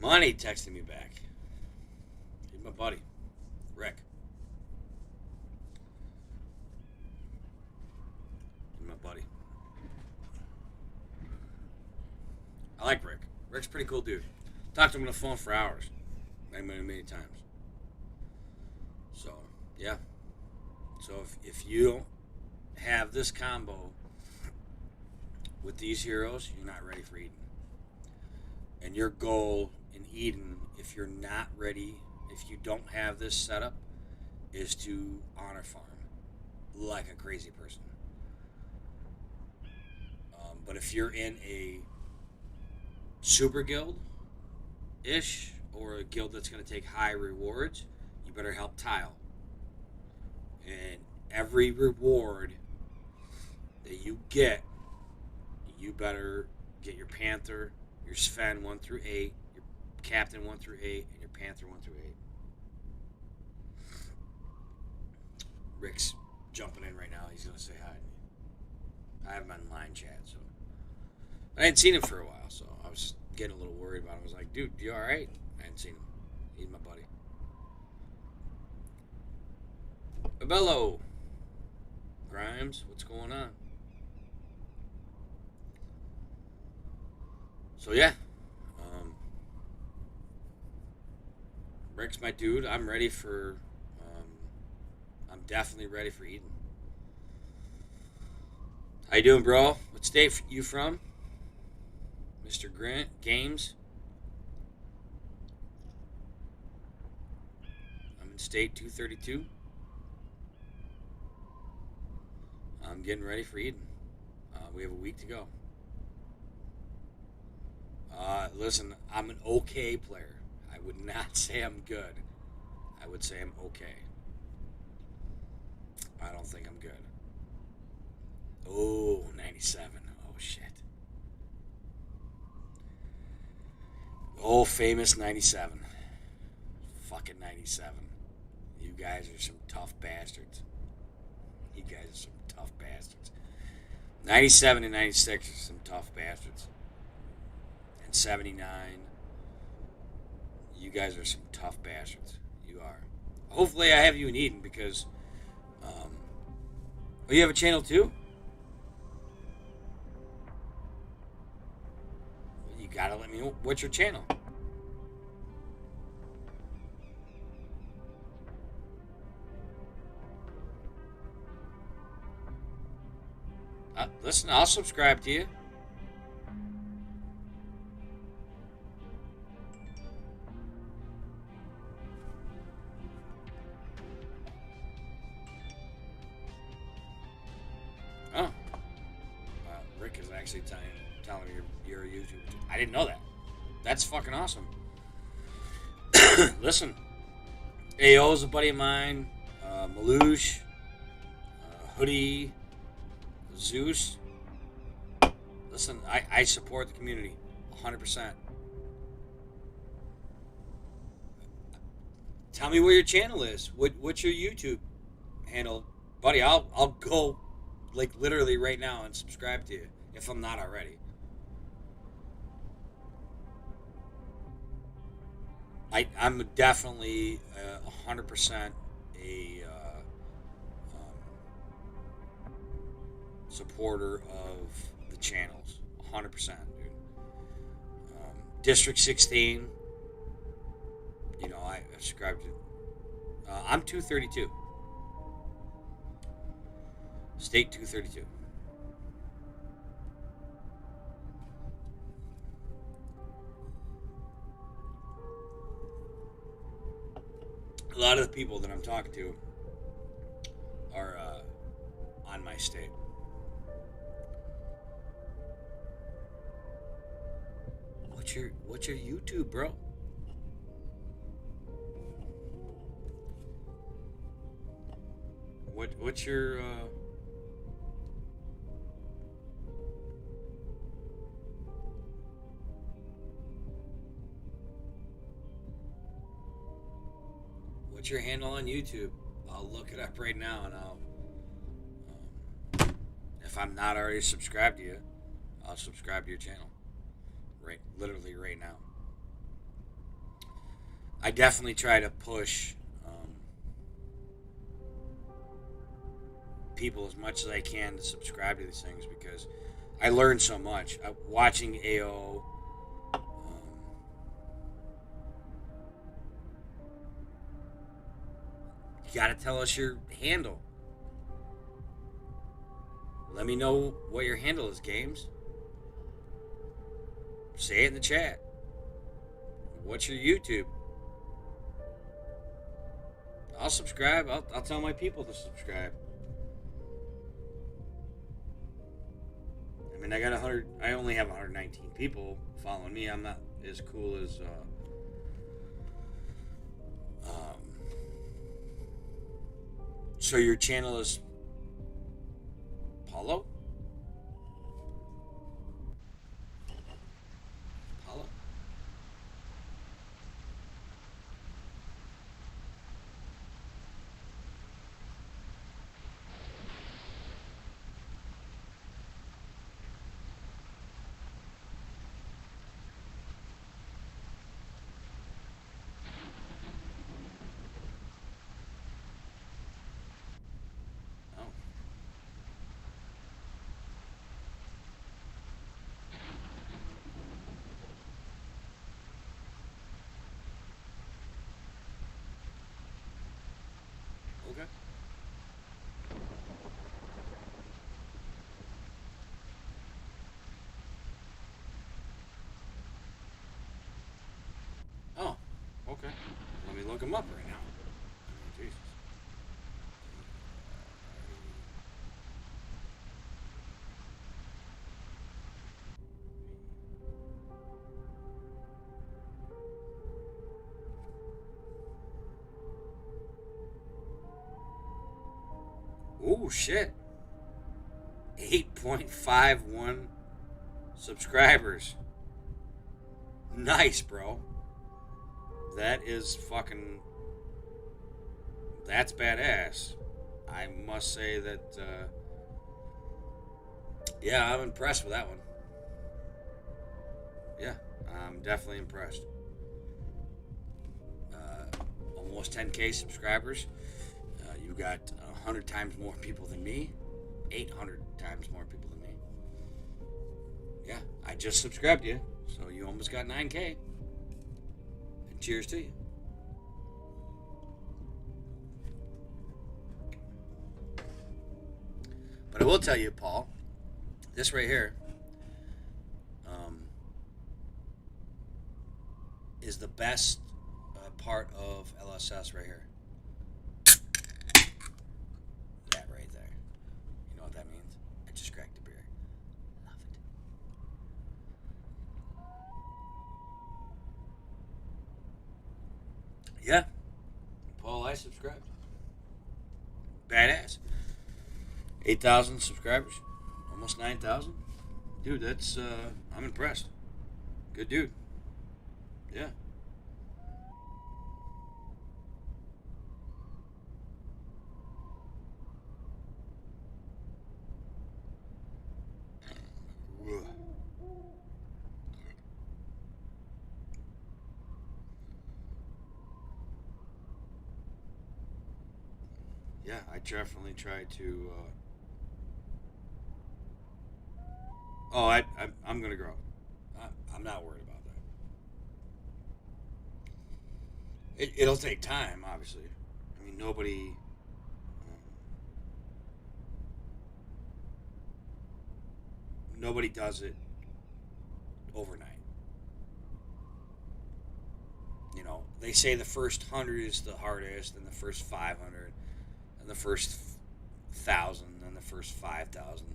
Money texting me back. He's my buddy, Rick. He's my buddy. I like Rick. Rick's a pretty cool dude. Talked to him on the phone for hours. Many times. So, yeah. So if you don't have this combo with these heroes, you're not ready for Eden. And your goal in Eden, if you're not ready, if you don't have this setup, is to honor farm like a crazy person. But if you're in a super guild-ish, or a guild that's going to take high rewards, you better help Tile. And every reward that you get, you better get your Panther, your Sven 1 through 8, your Captain 1 through 8, and your Panther 1 through 8. Rick's jumping in right now. He's going to say hi to me. I have him on line chat, so. I hadn't seen him for a while, so I was getting a little worried about him. I was like, dude, you alright? I hadn't seen him. He's my buddy. Abello. Grimes, what's going on? So yeah, Rick's my dude. I'm ready for. I'm definitely ready for Eden. How you doing, bro? What state you from, Mr. Grant Games? I'm in state 232. I'm getting ready for Eden. We have a week to go. Listen, I'm an okay player. I would not say I'm good. I would say I'm okay. I don't think I'm good. Oh, 97. Oh, shit. Oh, famous 97. Fucking 97. You guys are some tough bastards. You guys are some tough bastards. 97 and 96 are some tough bastards. And 79, you guys are some tough bastards. You are. Hopefully I have you in Eden because... oh, you have a channel too? Well, you gotta let me know. What's your channel? Listen, I'll subscribe to you. Oh. Rick is actually telling me you're a YouTuber. I didn't know that. That's fucking awesome. Listen, AO is a buddy of mine. Malouche. Hoodie. Zeus. Listen, I support the community 100%. Tell me where your channel is. What's your YouTube handle? Buddy, I'll go like literally right now and subscribe to you if I'm not already. I'm definitely 100% a supporter of the channels. 100%, dude. District 16. You know, I subscribe to. I'm 232. State 232. A lot of the people that I'm talking to are on my state. What's your YouTube, bro? What's your what's your handle on YouTube? I'll look it up right now, and I'll if I'm not already subscribed to you, I'll subscribe to your channel. Right, literally right now. I definitely try to push people as much as I can to subscribe to these things because I learn so much. Watching AO, you gotta tell us your handle. Let me know what your handle is, Games. Say it in the chat. What's your YouTube? I'll subscribe. I'll tell my people to subscribe. I mean, I got 100. I only have 119 people following me. I'm not as cool as. So your channel is Paulo? Paulo? Oh. Okay. Oh, okay. Let me look him up right now. Jesus. Oh, shit. 8.51 subscribers. Nice, bro. That is fucking... That's badass. I must say that, yeah, I'm impressed with that one. Yeah, I'm definitely impressed. Almost 10K subscribers. You got 100 times more people than me. 800 times more people than me. Yeah, I just subscribed you, so you almost got 9K. And cheers to you. But I will tell you, Paul, this right here is the best part of LSS right here. That right there. You know what that means? I just cracked a beer. Love it. Yeah. Paul, I subscribed. Badass. 8,000 subscribers. Almost 9,000. Dude, that's, I'm impressed. Good dude. Yeah. Yeah, I definitely try to. Oh, I'm gonna grow. I'm not worried about that. It'll take time, obviously. I mean, nobody does it overnight. You know, they say the first 100 is the hardest, and the first 500, and the first 1,000, and the first 5,000,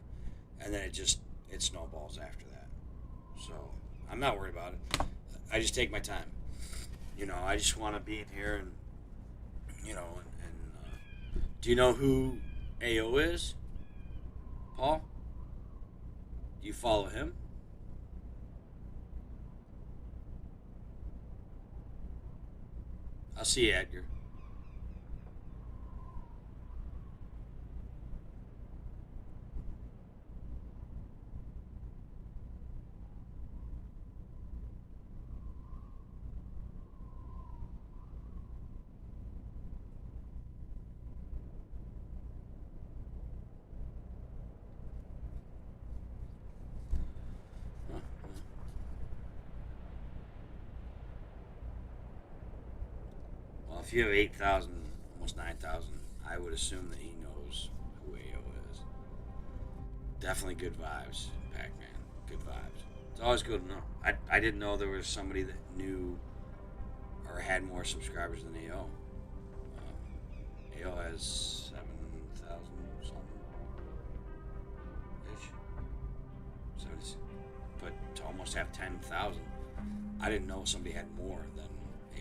and then it snowballs after that. So I'm not worried about it. I just take my time. You know, I just want to be in here and do you know who AO is, Paul? Do you follow him? I'll see you, Edgar. Huh? Well, if you have 8,000, almost 9,000, I would assume that he knows who AO is. Definitely good vibes, Pac-Man. Good vibes. It's always good to know. I didn't know there was somebody that knew or had more subscribers than AO. AO has 7,000 something ish. 70, but to almost have 10,000, I didn't know somebody had more than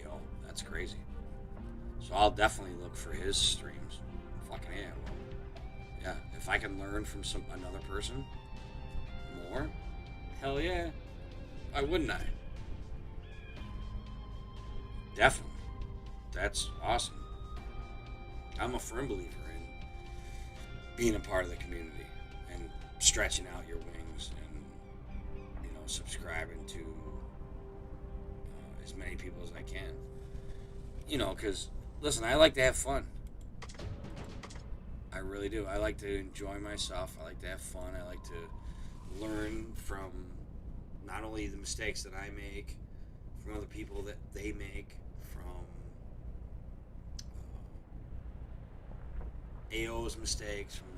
AO. That's crazy. So I'll definitely look for his streams. Fucking yeah, well, yeah. If I can learn from another person more, hell yeah. Why wouldn't I? Definitely. That's awesome. I'm a firm believer in being a part of the community and stretching out your wings and subscribing to as many people as I can. Because listen, I like to have fun. I really do. I like to enjoy myself. I like to have fun. I like to learn from not only the mistakes that I make, from other people that they make, from AO's mistakes, from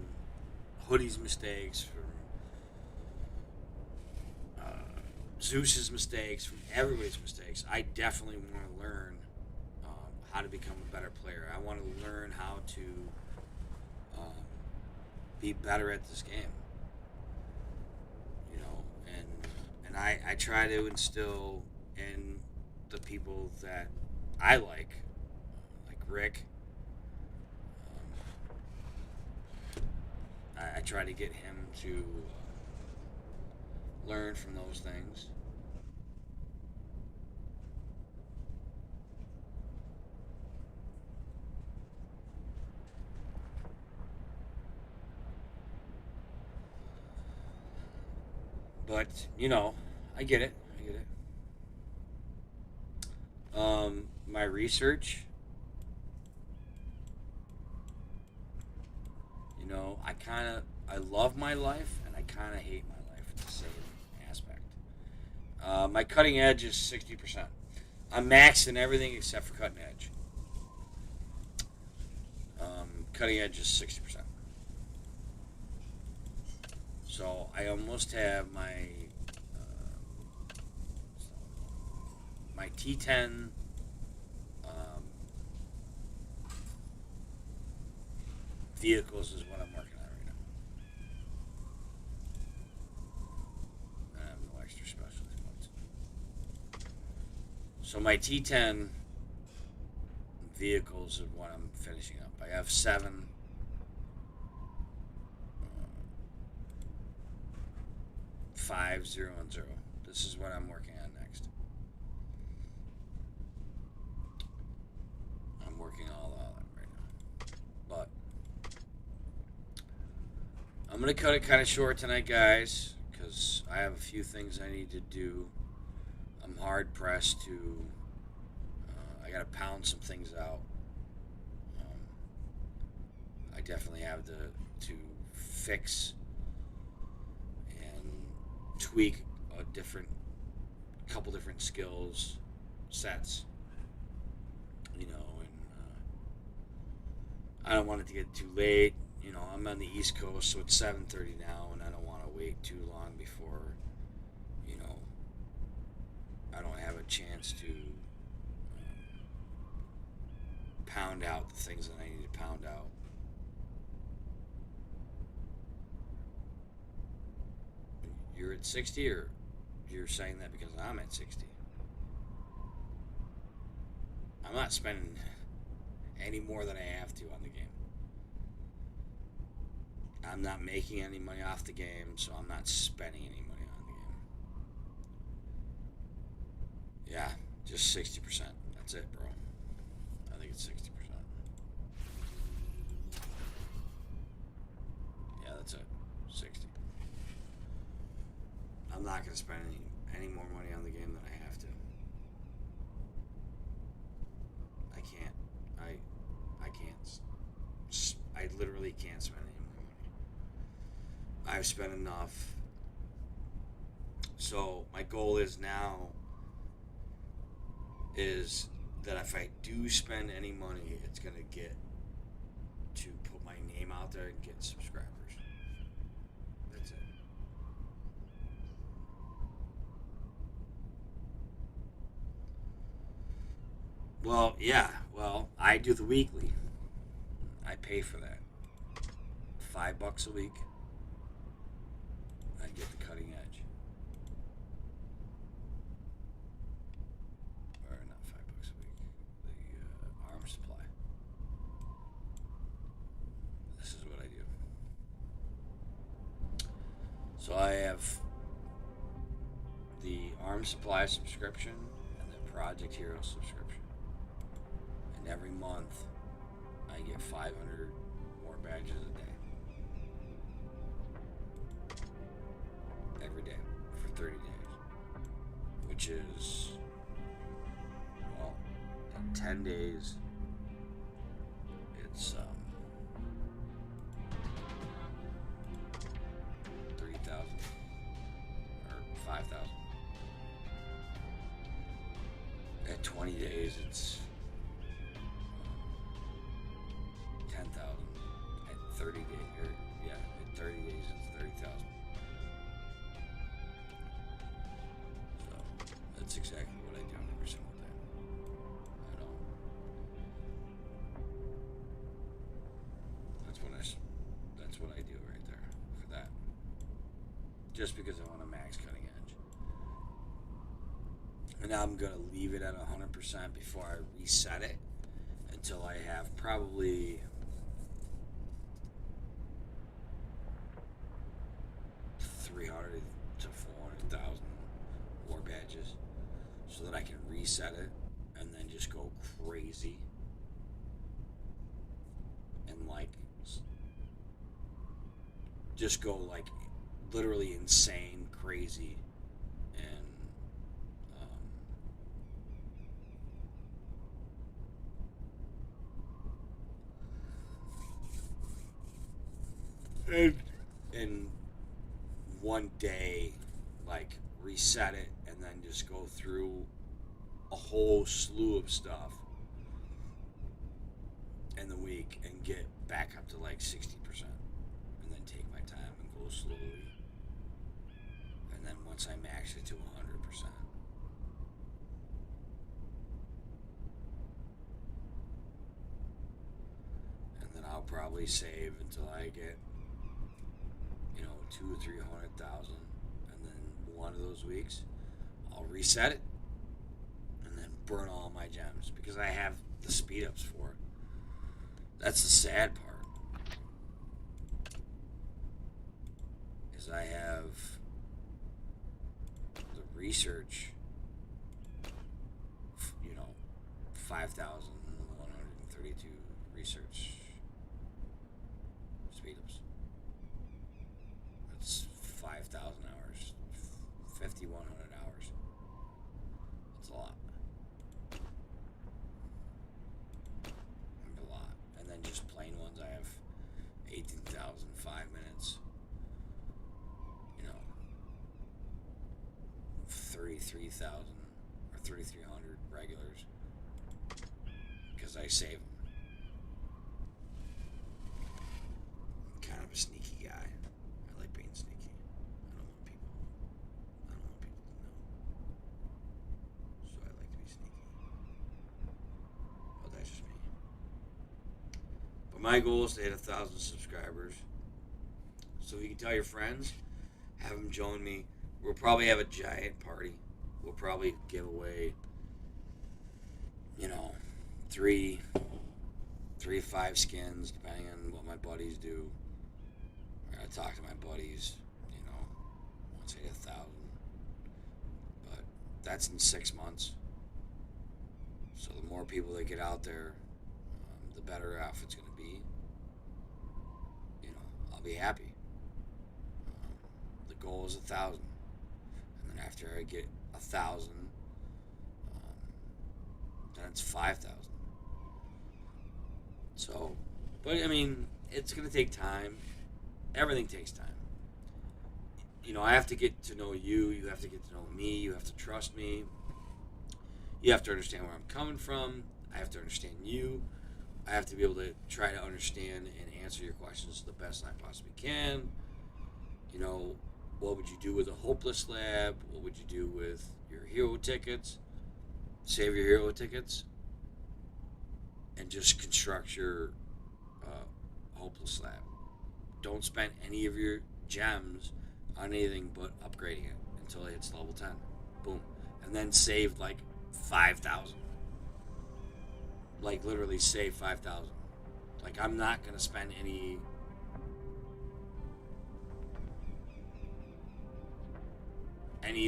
Hoodie's mistakes, from Zeus's mistakes, from everybody's mistakes. I definitely want to learn how to become a better player. I want to learn how to be better at this game. And I try to instill in the people that I like Rick, try to get him to learn from those things. But, you know, I get it. I get it. My research, you know, I love my life and I kind of hate my life at the same aspect. My cutting edge is 60%. I'm maxed in everything except for cutting edge. Cutting edge is 60%. So I almost have my T10 vehicles is what I'm working on right now. I have no extra specialty points. So my T10 vehicles is what I'm finishing up. I have 7. 5, 0, and 0. This is what I'm working on next. I'm working all that right now. But I'm going to cut it kind of short tonight, guys, because I have a few things I need to do. I'm hard pressed to, I got to pound some things out. I definitely have to fix tweak a couple different skills sets, you know, and I don't want it to get too late. You know, I'm on the East Coast, so it's 7:30 now, and I don't want to wait too long before, you know, I don't have a chance to pound out the things that I need to pound out. You're at 60, or you're saying that because I'm at 60? I'm not spending any more than I have to on the game. I'm not making any money off the game, so I'm not spending any money on the game. Yeah, just 60%. That's it, bro. I think it's 60%. Yeah, that's it. 60. I'm not going to spend any more money on the game than I have to. I can't. I can't. I literally can't spend any more money. I've spent enough. So my goal is now is that if I do spend any money, it's going to get to put my name out there and get subscribers. That's it. Well, yeah. Well, I do the weekly. I pay for that. $5 a week. I get the cutting edge. Or not $5 a week. The arm supply. This is what I do. So I have the arm supply subscription and the Project Hero subscription. And every month, I get 500 more badges a day. Every day for 30 days. Which is, well, in 10 days, it's 3,000 or 5,000. At 20 days, it's 10,000. At 30 days, at 30 days, it's 30,000. So that's exactly what I do every single day. I don't. That's what I do right there for that. Just because I want a max cutting edge. And I'm gonna leave it at 100% before I reset it until I have probably reset it and then just go crazy and like just go like literally insane crazy and and in one day like reset it and then just go through a whole slew of stuff in the week and get back up to like 60% and then take my time and go slowly and then once I max it to 100% and then I'll probably save until I get 200,000 or 300,000 and then one of those weeks I'll reset it and then burn all my gems because I have the speed ups for it. That's the sad part. Is I have the research, 5,132 research speed ups. That's 5,000 hours, 5,100 hours. That's a lot. A lot. And then just plain ones, I have 18,005 minutes. 33,000 or 3,300 regulars because I save them. I'm kind of a sneaky guy. I like being sneaky. I don't want people to know. So I like to be sneaky. Well, that's just me. But my goal is to hit 1,000 subscribers. So if you can tell your friends, have them join me. We'll probably have a giant party. We'll probably give away, 3 to 5 skins, depending on what my buddies do. I talk to my buddies, once I hit 1,000. But that's in 6 months. So the more people that get out there, the better off it's going to be. I'll be happy. The goal is 1,000. And then after I get 1,000, then it's 5,000. So, but I mean, it's going to take time. Everything takes time. I have to get to know you. You have to get to know me. You have to trust me. You have to understand where I'm coming from. I have to understand you. I have to be able to try to understand and answer your questions the best I possibly can. What would you do with a hopeless lab? What would you do with your hero tickets? Save your hero tickets and just construct your hopeless lab. Don't spend any of your gems on anything but upgrading it until it hits level 10. Boom. And then save like 5,000. Like literally save 5,000. Like I'm not going to spend any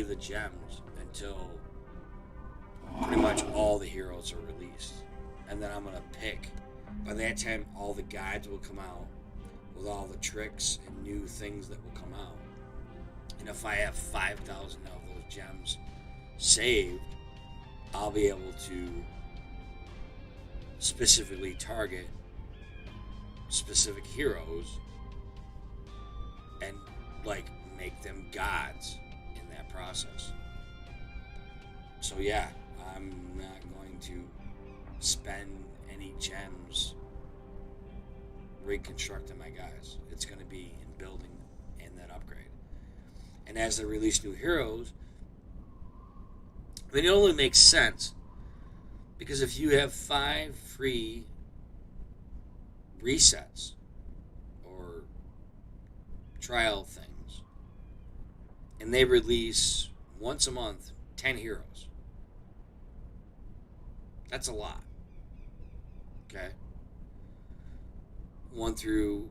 of the gems until pretty much all the heroes are released. And then I'm going to pick, by that time all the guides will come out with all the tricks and new things that will come out. And if I have 5,000 of those gems saved, I'll be able to specifically target specific heroes and like make them gods in that process. So yeah, I'm not going to spend any gems reconstructing my guys. It's going to be in building and that upgrade. And as they release new heroes, it only makes sense because if you have 5 free resets or trial things and they release once a month 10 heroes, that's a lot. Okay? 1 through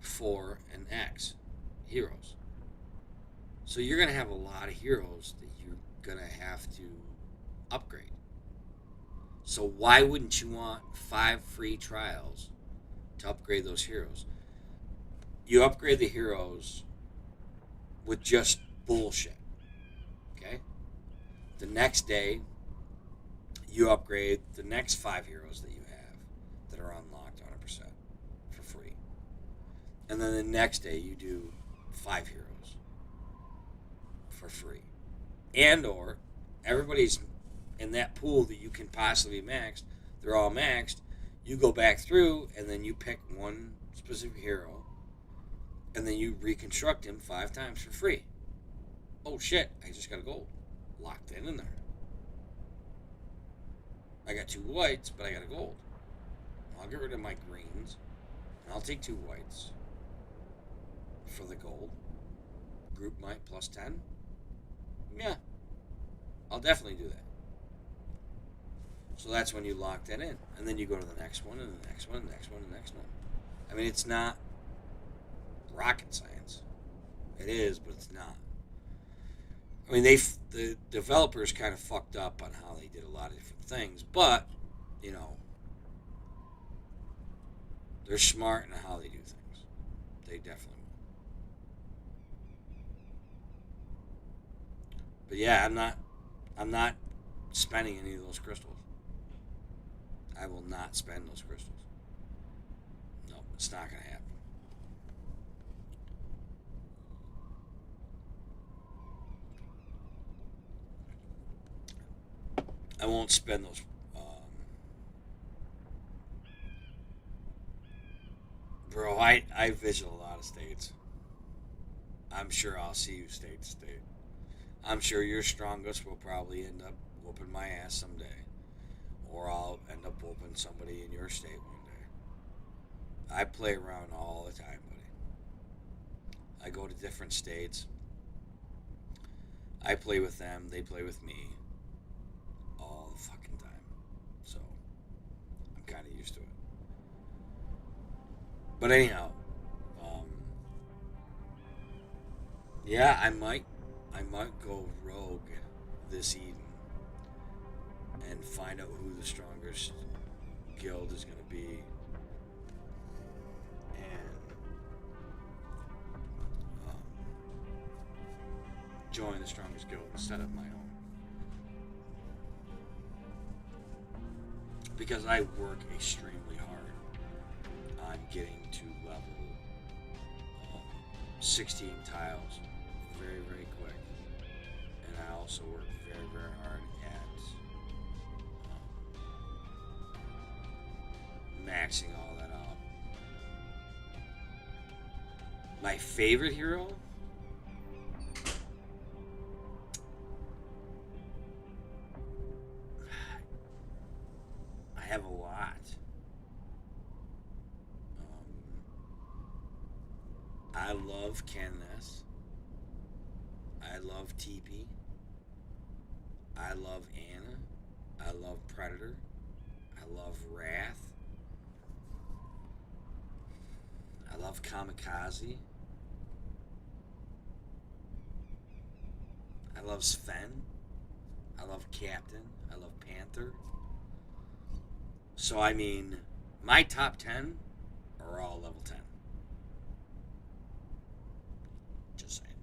4 and X heroes. So you're going to have a lot of heroes that you're going to have to upgrade. So why wouldn't you want 5 free trials to upgrade those heroes? You upgrade the heroes with just bullshit. Okay? The next day, you upgrade the next 5 heroes that you have that are unlocked 100% for free. And then the next day, you do 5 heroes for free. And or everybody's in that pool that you can possibly max, they're all maxed. You go back through and then you pick one specific hero and then you reconstruct him 5 times for free. Oh shit, I just got a gold. Locked in there. I got 2 whites, but I got a gold. I'll get rid of my greens and I'll take 2 whites for the gold. Group might plus 10. Yeah, I'll definitely do that. So that's when you lock that in. And then you go to the next one, and the next one, and the next one, and the next one. I mean, it's not rocket science. It is, but it's not. I mean, the developers kind of fucked up on how they did a lot of different things, but, you know, they're smart in how they do things. They definitely will. But yeah, I'm not spending any of those crystals. I will not spend those crystals. No, it's not going to happen. I won't spend those. Bro, I visit a lot of states. I'm sure I'll see you state to state. I'm sure your strongest will probably end up whooping my ass someday. Or I'll end up whooping somebody in your state one day. I play around all the time, buddy. I go to different states. I play with them. They play with me. All the fucking time. So, I'm kind of used to it. But anyhow, yeah, I might go rogue this Eden and find out who the strongest guild is going to be, and join the strongest guild and set up my own. Because I work extremely hard on getting to level 16 tiles very, very quick. And I also work very, very hard at maxing all that out. My favorite hero? I have a lot. I love Kenneth. I love TP. I love Anna. I love Predator. I love Wrath. I love Kamikaze. I love Sven. I love Captain. I love Panther. So, I mean, my top 10 are all level 10. Just saying.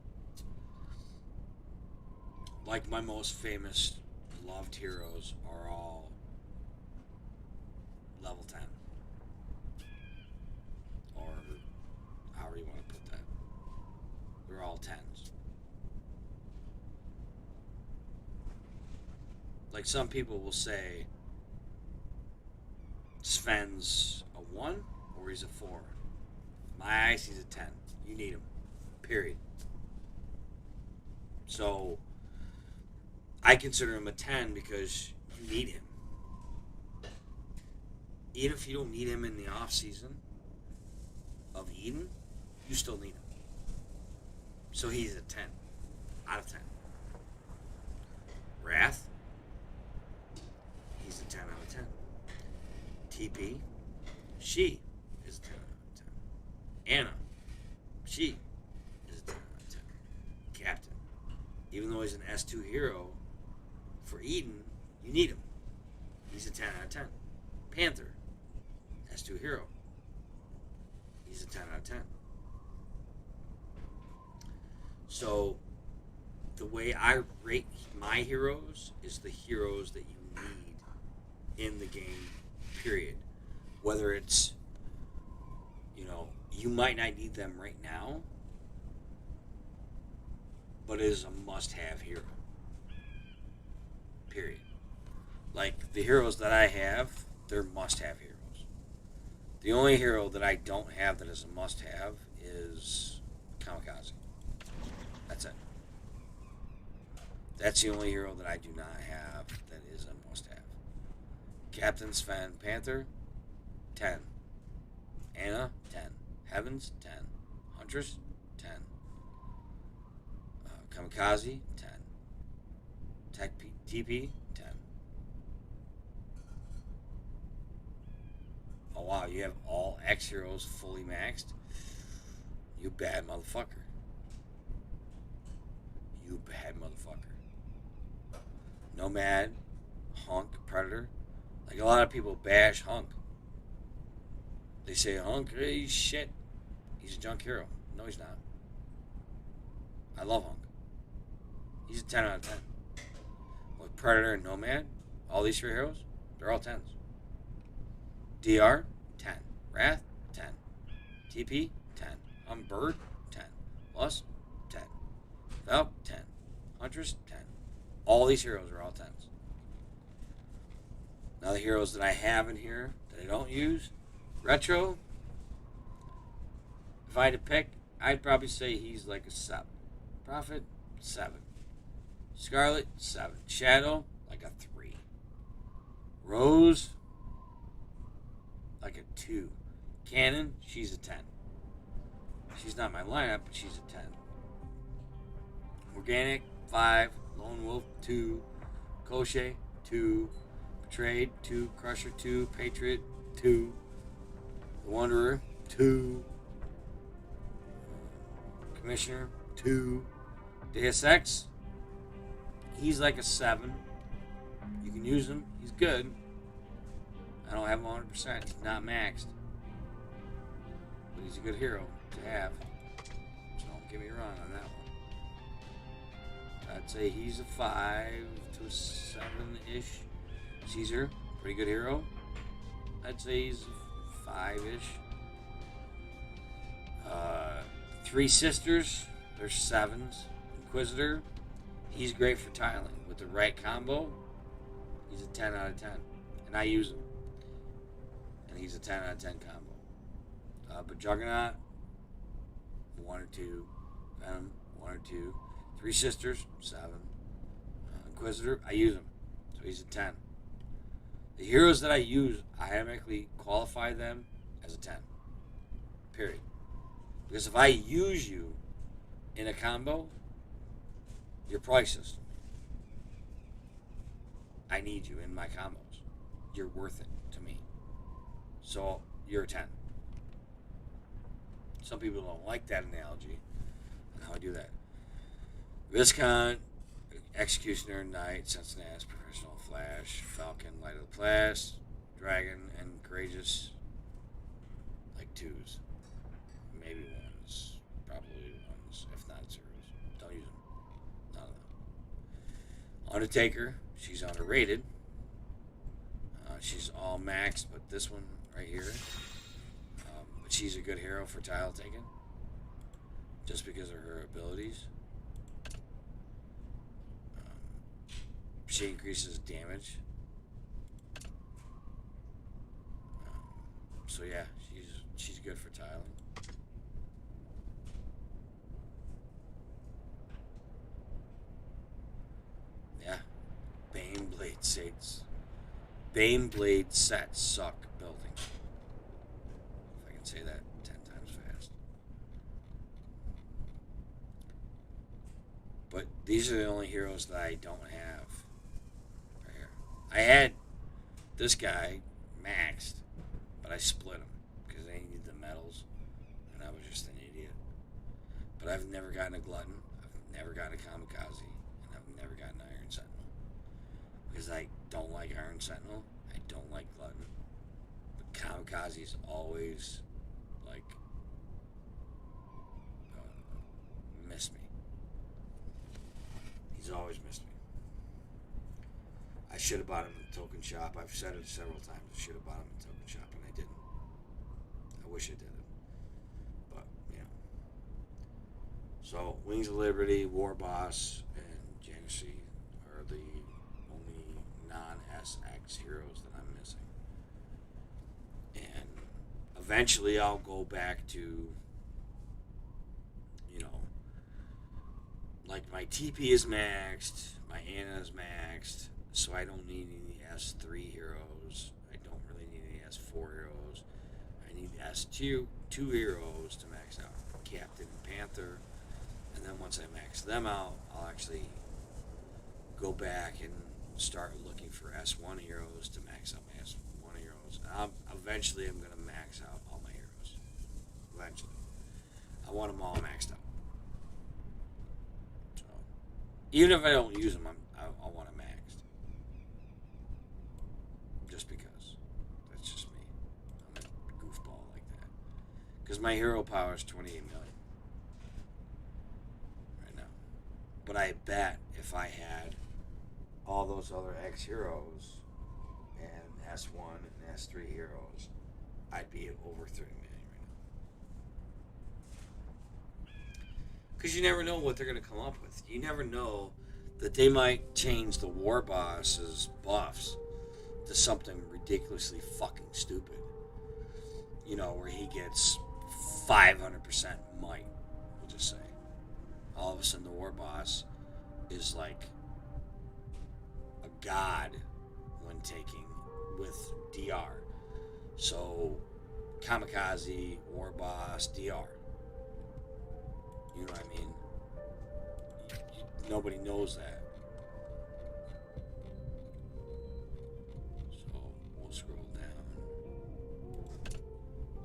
Like, my most famous loved heroes are all level 10. Or however you want to put that. They're all 10s. Like, some people will say Sven's a 1 or he's a 4. My eyes, he's a 10. You need him. Period. So, I consider him a 10 because you need him. Even if you don't need him in the off season of Eden, you still need him. So he's a 10 out of 10. Wrath, he's a 10 out of 10. TP, she is a 10 out of 10. Anna, she is a 10 out of 10. Captain, even though he's an S2 hero, for Eden, You need him. He's a 10 out of 10. Panther. S2 hero. He's a 10 out of 10. So, the way I rate my heroes is the heroes that you need in the game, period. Whether it's, you might not need them right now, but it is a must-have hero. Period. Like, the heroes that I have, they're must-have heroes. The only hero that I don't have that is a must-have is Kamikaze. That's it. That's the only hero that I do not have that is a must-have. Captain Sven Panther, 10. Anna, 10. Heavens, 10. Huntress, 10. Kamikaze, 10. TP, 10. Oh wow, you have all X heroes fully maxed? You bad motherfucker. You bad motherfucker. Nomad, Hunk, Predator. Like, a lot of people bash Hunk. They say, Hunk, he's shit. He's a junk hero. No, he's not. I love Hunk. He's a 10 out of 10. With Predator and Nomad, all these three heroes, they're all 10s. DR, 10. Wrath, 10. TP, 10. Bird, 10. Lust, 10. Valk, 10. Huntress, 10. All these heroes are all 10s. Now the heroes that I have in here that I don't use, Retro, if I had to pick, I'd probably say he's like a 7. Prophet, 7. Scarlet, 7. Shadow, like a 3. Rose, like a 2. Cannon, she's a 10. She's not my lineup, but she's a 10. Organic, 5. Lone Wolf, 2. Koshé, 2. Betrayed, 2. Crusher, 2. Patriot, 2. The Wanderer, 2. Commissioner, 2. Deus Ex, he's like a 7. You can use him. He's good. I don't have him 100%. He's not maxed. But he's a good hero to have. So don't get me wrong on that one. I'd say he's a 5 to a 7-ish. Caesar, pretty good hero. I'd say he's a 5-ish. Three Sisters, they're 7s. Inquisitor, he's great for tiling. With the right combo, he's a 10 out of 10. And I use him. And he's a 10 out of 10 combo. But Juggernaut, 1 or 2. Venom, 1 or 2. Three Sisters, 7. Inquisitor, I use him. So he's a 10. The heroes that I use, I automatically qualify them as a 10. Period. Because if I use you in a combo, you're priceless. I need you in my combos. You're worth it to me. So you're a 10. Some people don't like that analogy and how I do that. Viscount, Executioner, Knight, Cincinnati, Professional, Flash, Falcon, Light of the Blast, Dragon, and Courageous, like 2s. Maybe 1s. Probably 1s, if not 0s. Don't use them. None of them. Undertaker, she's underrated. She's all maxed, but this one right here. But she's a good hero for tile taking. Just because of her abilities. She increases damage. So yeah, she's good for tiling. Yeah. Baneblade sets. Baneblade sets suck building. If I can say that 10 times fast. But these are the only heroes that I don't have. Right here. I had this guy maxed, but I split him because they needed the medals, and I was just an idiot. But I've never gotten a Glutton. I've never gotten a Kamikaze, and I've never gotten an Iron Sentinel because I don't like Iron Sentinel. I don't like Glutton. But Kamikaze's always, like, missed me. He's always missed me. I should have bought him in Token Shop. I've said it several times. I should have bought him in Token Shop, and I didn't. I wish I did it. But, you know. So, Wings of Liberty, War Boss, and Janussi are the only non-SX heroes that I'm missing. And eventually I'll go back to, you know, like my TP is maxed, my Ana is maxed, so I don't need any S3 heroes. I don't really need any S4 heroes. I need S2 heroes to max out Captain and Panther. And then once I max them out, I'll actually go back and start looking for S1 heroes to max out my S1 heroes. Eventually, I'm going to max out all my heroes. Eventually. I want them all maxed out. So, even if I don't use them, I want them maxed. Just because. That's just me. I'm a goofball like that. Because my hero power is 28 million. Right now. But I bet if I had all those other X heroes and S1 and S3 heroes, I'd be at over 30 million right now. Because you never know what they're going to come up with. You never know that they might change the War Boss's buffs to something ridiculously fucking stupid. You know, where he gets 500% might, we'll just say. All of a sudden the War Boss is like a god when taking with DR. So Kamikaze, War Boss, DR. You know what I mean? Nobody knows that. So we'll scroll down.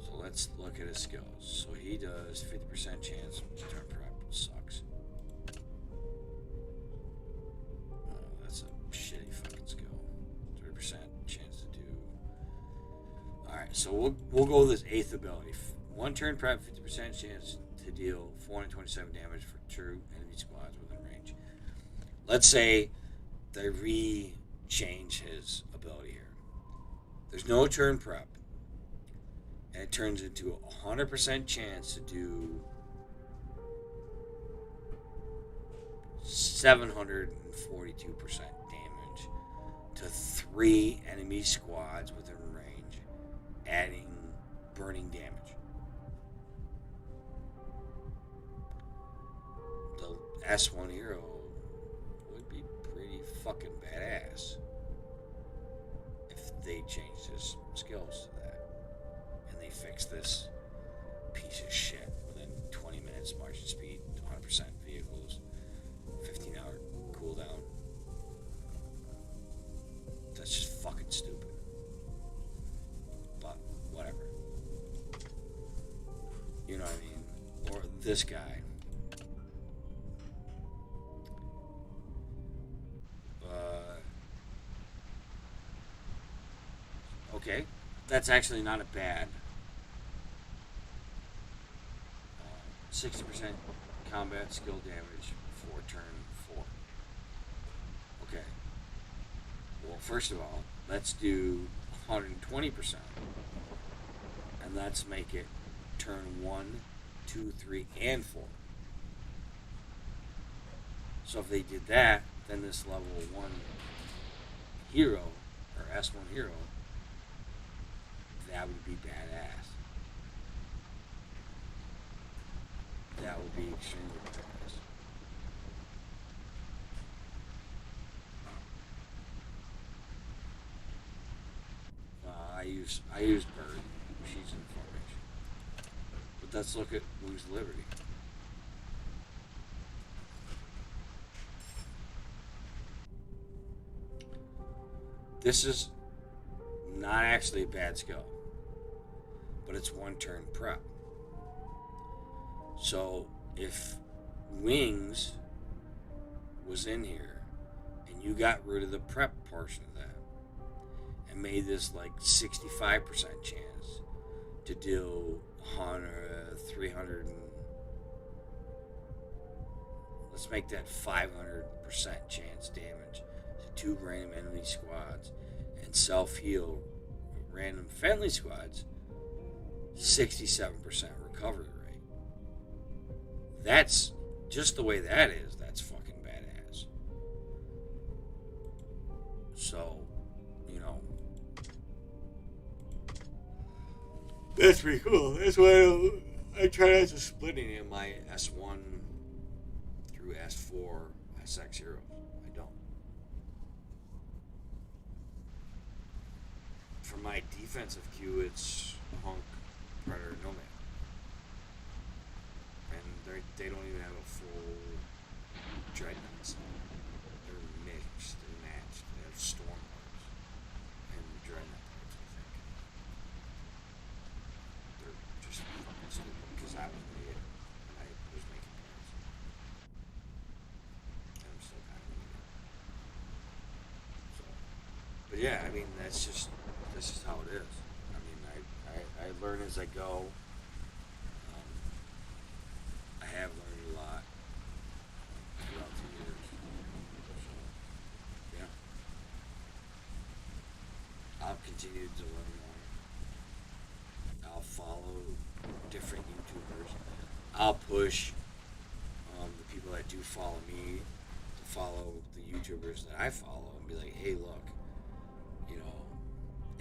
So let's look at his skills. So he does 50% chance turn prep. Sucks. That's a shitty fucking skill. 30% chance to do. Alright, so we'll go with his 8th ability. 1 turn prep, 50% chance to deal 427 damage for true enemy squads within range. Let's say they re-change his ability here. There's no turn prep. And it turns into a 100% chance to do 742% damage to 3 enemy squads within range, adding burning damage. The S1 hero would be pretty fucking badass if they changed his skills to that. And they fixed this piece of shit within 20 minutes marching speed, 100% vehicles, 15-hour cooldown. That's just fucking stupid. But whatever. You know what I mean? Or this guy. Okay, that's actually not a bad 60% combat skill damage for turn 4. Okay. Well, first of all, let's do 120%. And let's make it turn 1, 2, 3, and 4. So if they did that, then this level 1 hero, or S1 hero, that would be badass. That would be extremely badass. I use Bird. She's in formation. But let's look at Wings of Liberty. This is not actually a bad skill, but it's 1 turn prep. So if Wings was in here and you got rid of the prep portion of that, and made this like 65% chance to do 100, 300, let's make that 500% chance damage to 2 random enemy squads, and self-heal random friendly squads, 67% recovery rate. That's just the way that is. That's fucking badass. So, you know, that's pretty cool. That's why I try not to split any of my S1 through S4 SX heroes. I don't. For my defensive queue, it's Hunk, Predator, Nomad. And they don't even have a full Dreadnought set. They're mixed, they're matched. They have Stormhearts and Dreadnought parts, I think. They're just fucking stupid because I was an idiot and I was making parts. And I'm still kind of an idiot. So, but yeah, I mean, this is how it is. I mean, I learn as I go. I have learned a lot throughout the years. So, yeah. I'll continue to learn more. I'll follow different YouTubers. I'll push the people that do follow me to follow the YouTubers that I follow and be like, hey, look, you know,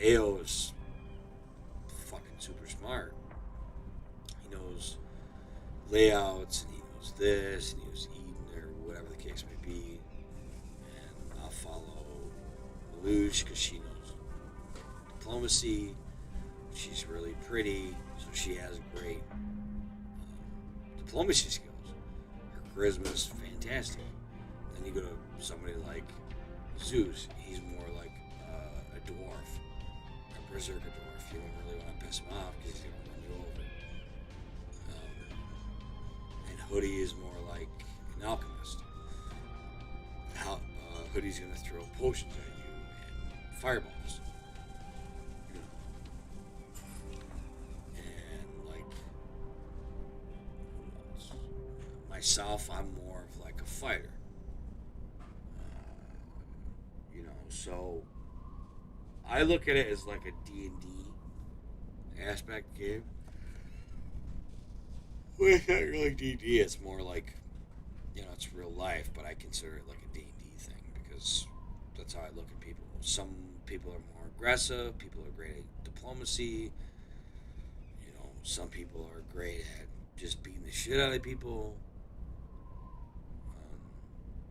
AO is fucking super smart. He knows layouts, and he knows this, and he knows Eden, or whatever the case may be. And I'll follow Lelouch because she knows diplomacy. She's really pretty, so she has great diplomacy skills. Her charisma is fantastic. Then you go to somebody like Zeus. He's more like a dwarf, a berserker dwarf. You don't really want to piss him off because he's going to run you over. And Hoodie is more like an alchemist. Hoodie's going to throw potions at you and fireballs. You know. And like, who else? Myself, I'm more of like a fighter. You know, so I look at it as like a D&D aspect game. Well, it's not really D&D, it's more like, you know, it's real life, but I consider it like a D&D thing because that's how I look at people. Some people are more aggressive, people are great at diplomacy, you know, some people are great at just beating the shit out of people.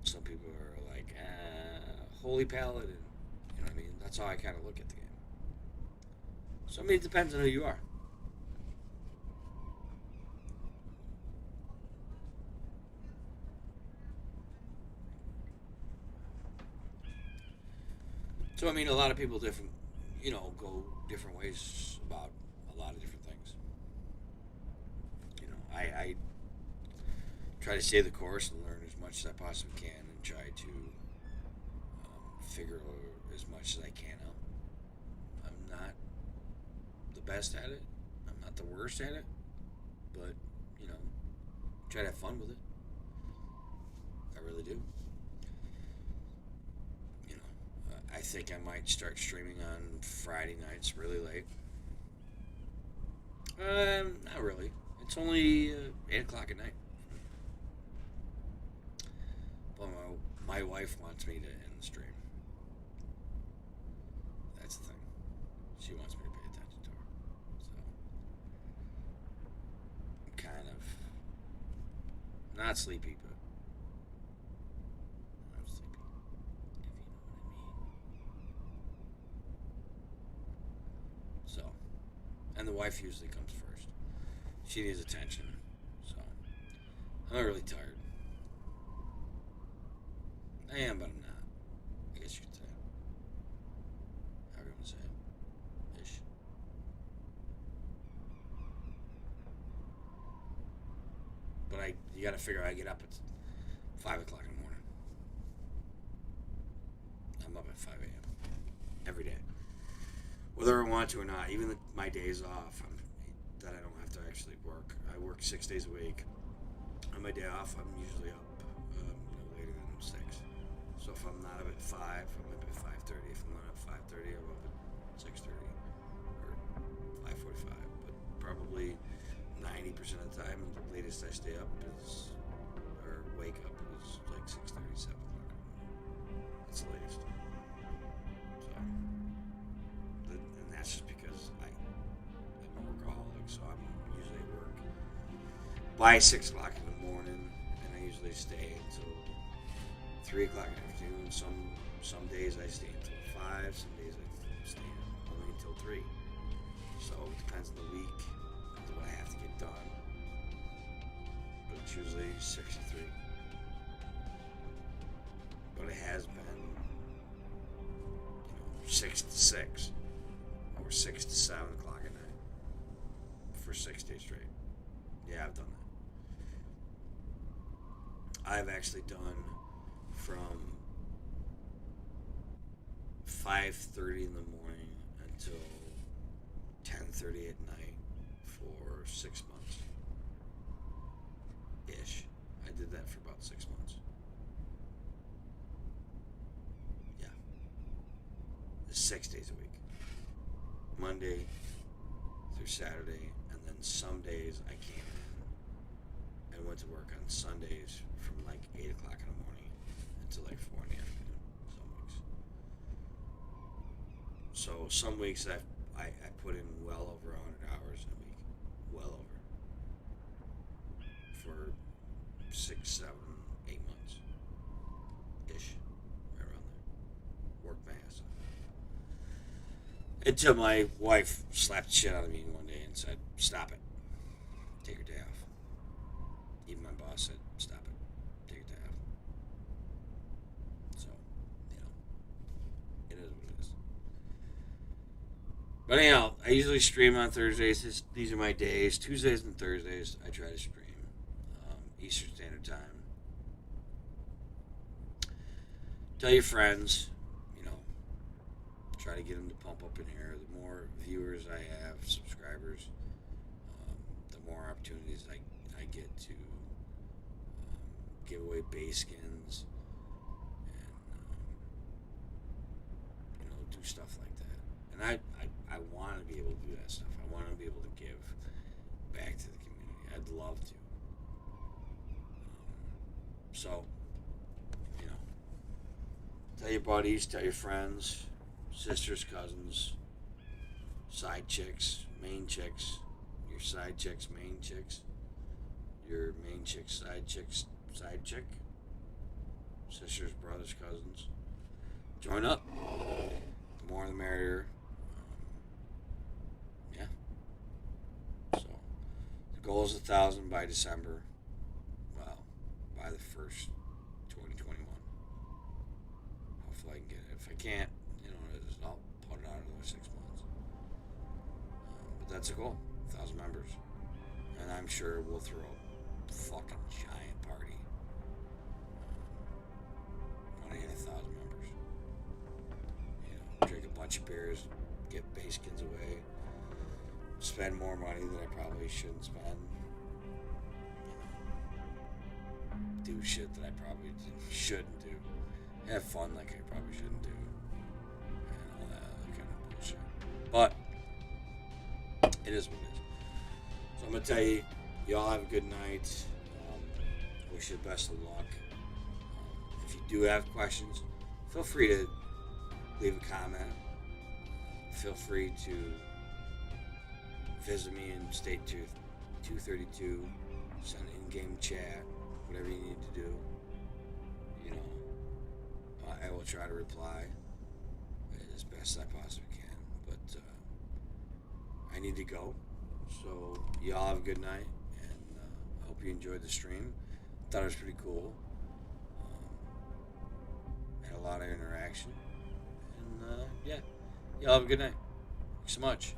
Some people are like, holy paladin, you know what I mean? That's how I kind of look at the game. So, I mean, it depends on who you are. So, I mean, a lot of people different, you know, go different ways about a lot of different things. You know, I try to stay the course and learn as much as I possibly can and try to figure as much as I can out. I'm not the best at it. I'm not the worst at it. But, you know, try to have fun with it. I really do. I think I might start streaming on Friday nights really late. Not really. It's only 8 o'clock at night. But my wife wants me to end the stream. That's the thing. She wants me to pay attention to her. So, I'm kind of not sleepy, but I'm sleepy. If you know what I mean. So, and the wife usually comes first. She needs attention, so I'm not really tired. I am, but I'm not. I guess you could say. How do you want to say it? Ish. But you got to figure I get up at 5 o'clock in the morning. I'm up at 5 a.m. every day. whether I want to or not, even my days off, that I don't have to actually work. I work 6 days a week. On my day off, I'm usually up later than 6. So if I'm not up at 5, I'm up at 5:30. If I'm not up at 5:30, I'm up at 6:30 or 5:45. But probably 90% of the time, the latest I stay up is, or wake up is like 6:30, 7 o'clock. That's the latest. So, and that's just because I'm a workaholic, so I'm usually at work by 6 o'clock in the morning, and I usually stay until 3 o'clock in the afternoon. Some days I stay until 5, some days I stay only until 3. So it depends on the week, on what I have to get done. But it's usually 6 to 3. But it has been, 6 to 6, or 6 to 7 o'clock at night for 6 days straight. Yeah, I've done that. I've actually done from 5:30 in the morning until 10:30 at night for 6 months ish. I did that for about 6 months. Yeah. 6 days a week. Monday through Saturday, and then some days I came in and went to work on Sundays from like 8 o'clock in the morning until like 4 in the afternoon, some weeks. So some weeks I put in well over 100 hours in a week. Well over. For 6, 7, 8 months. Ish. Right around there. Worked my ass off. Until my wife slapped the shit out of me one day and said, "Stop it. Take your day off." Even my boss said, "Stop it. Take your day off." So, it is what it is. But anyhow, I usually stream on Thursdays. These are my days. Tuesdays and Thursdays, I try to stream. Eastern Standard Time. Tell your friends, try to get them to pump up in here. The more viewers I have, subscribers, the more opportunities I get to give away base skins and do stuff like that. And I want to be able to do that stuff. I want to be able to give back to the community. I'd love to. So, tell your buddies, tell your friends, sisters, cousins, side chicks, main chicks, your side chicks, main chicks, your main chick, side chick, sisters, brothers, cousins. Join up. The more the merrier. Yeah. So, the goal is 1,000 by December. Well, by the 1st, 2021. Hopefully I can get it. If I can't, I'll put it out another 6 months. But that's a goal. 1,000 members. And I'm sure we'll throw a fucking giant party when I hit 1,000 members. Drink a bunch of beers, get base skins away, spend more money than I probably shouldn't spend. Do shit that I probably shouldn't do. Have fun like I probably shouldn't do. And all that other kind of bullshit. But it is what it is. So I'm going to tell you, y'all have a good night. Wish you the best of luck. If you do have questions, feel free to leave a comment. Feel free to visit me in State 232. Send an in-game chat. Whatever you need to do. I will try to reply as best I possibly can. But I need to go. So y'all have a good night, and I hope you enjoyed the stream. Thought it was pretty cool. Had a lot of interaction. And yeah, y'all have a good night. Thanks so much.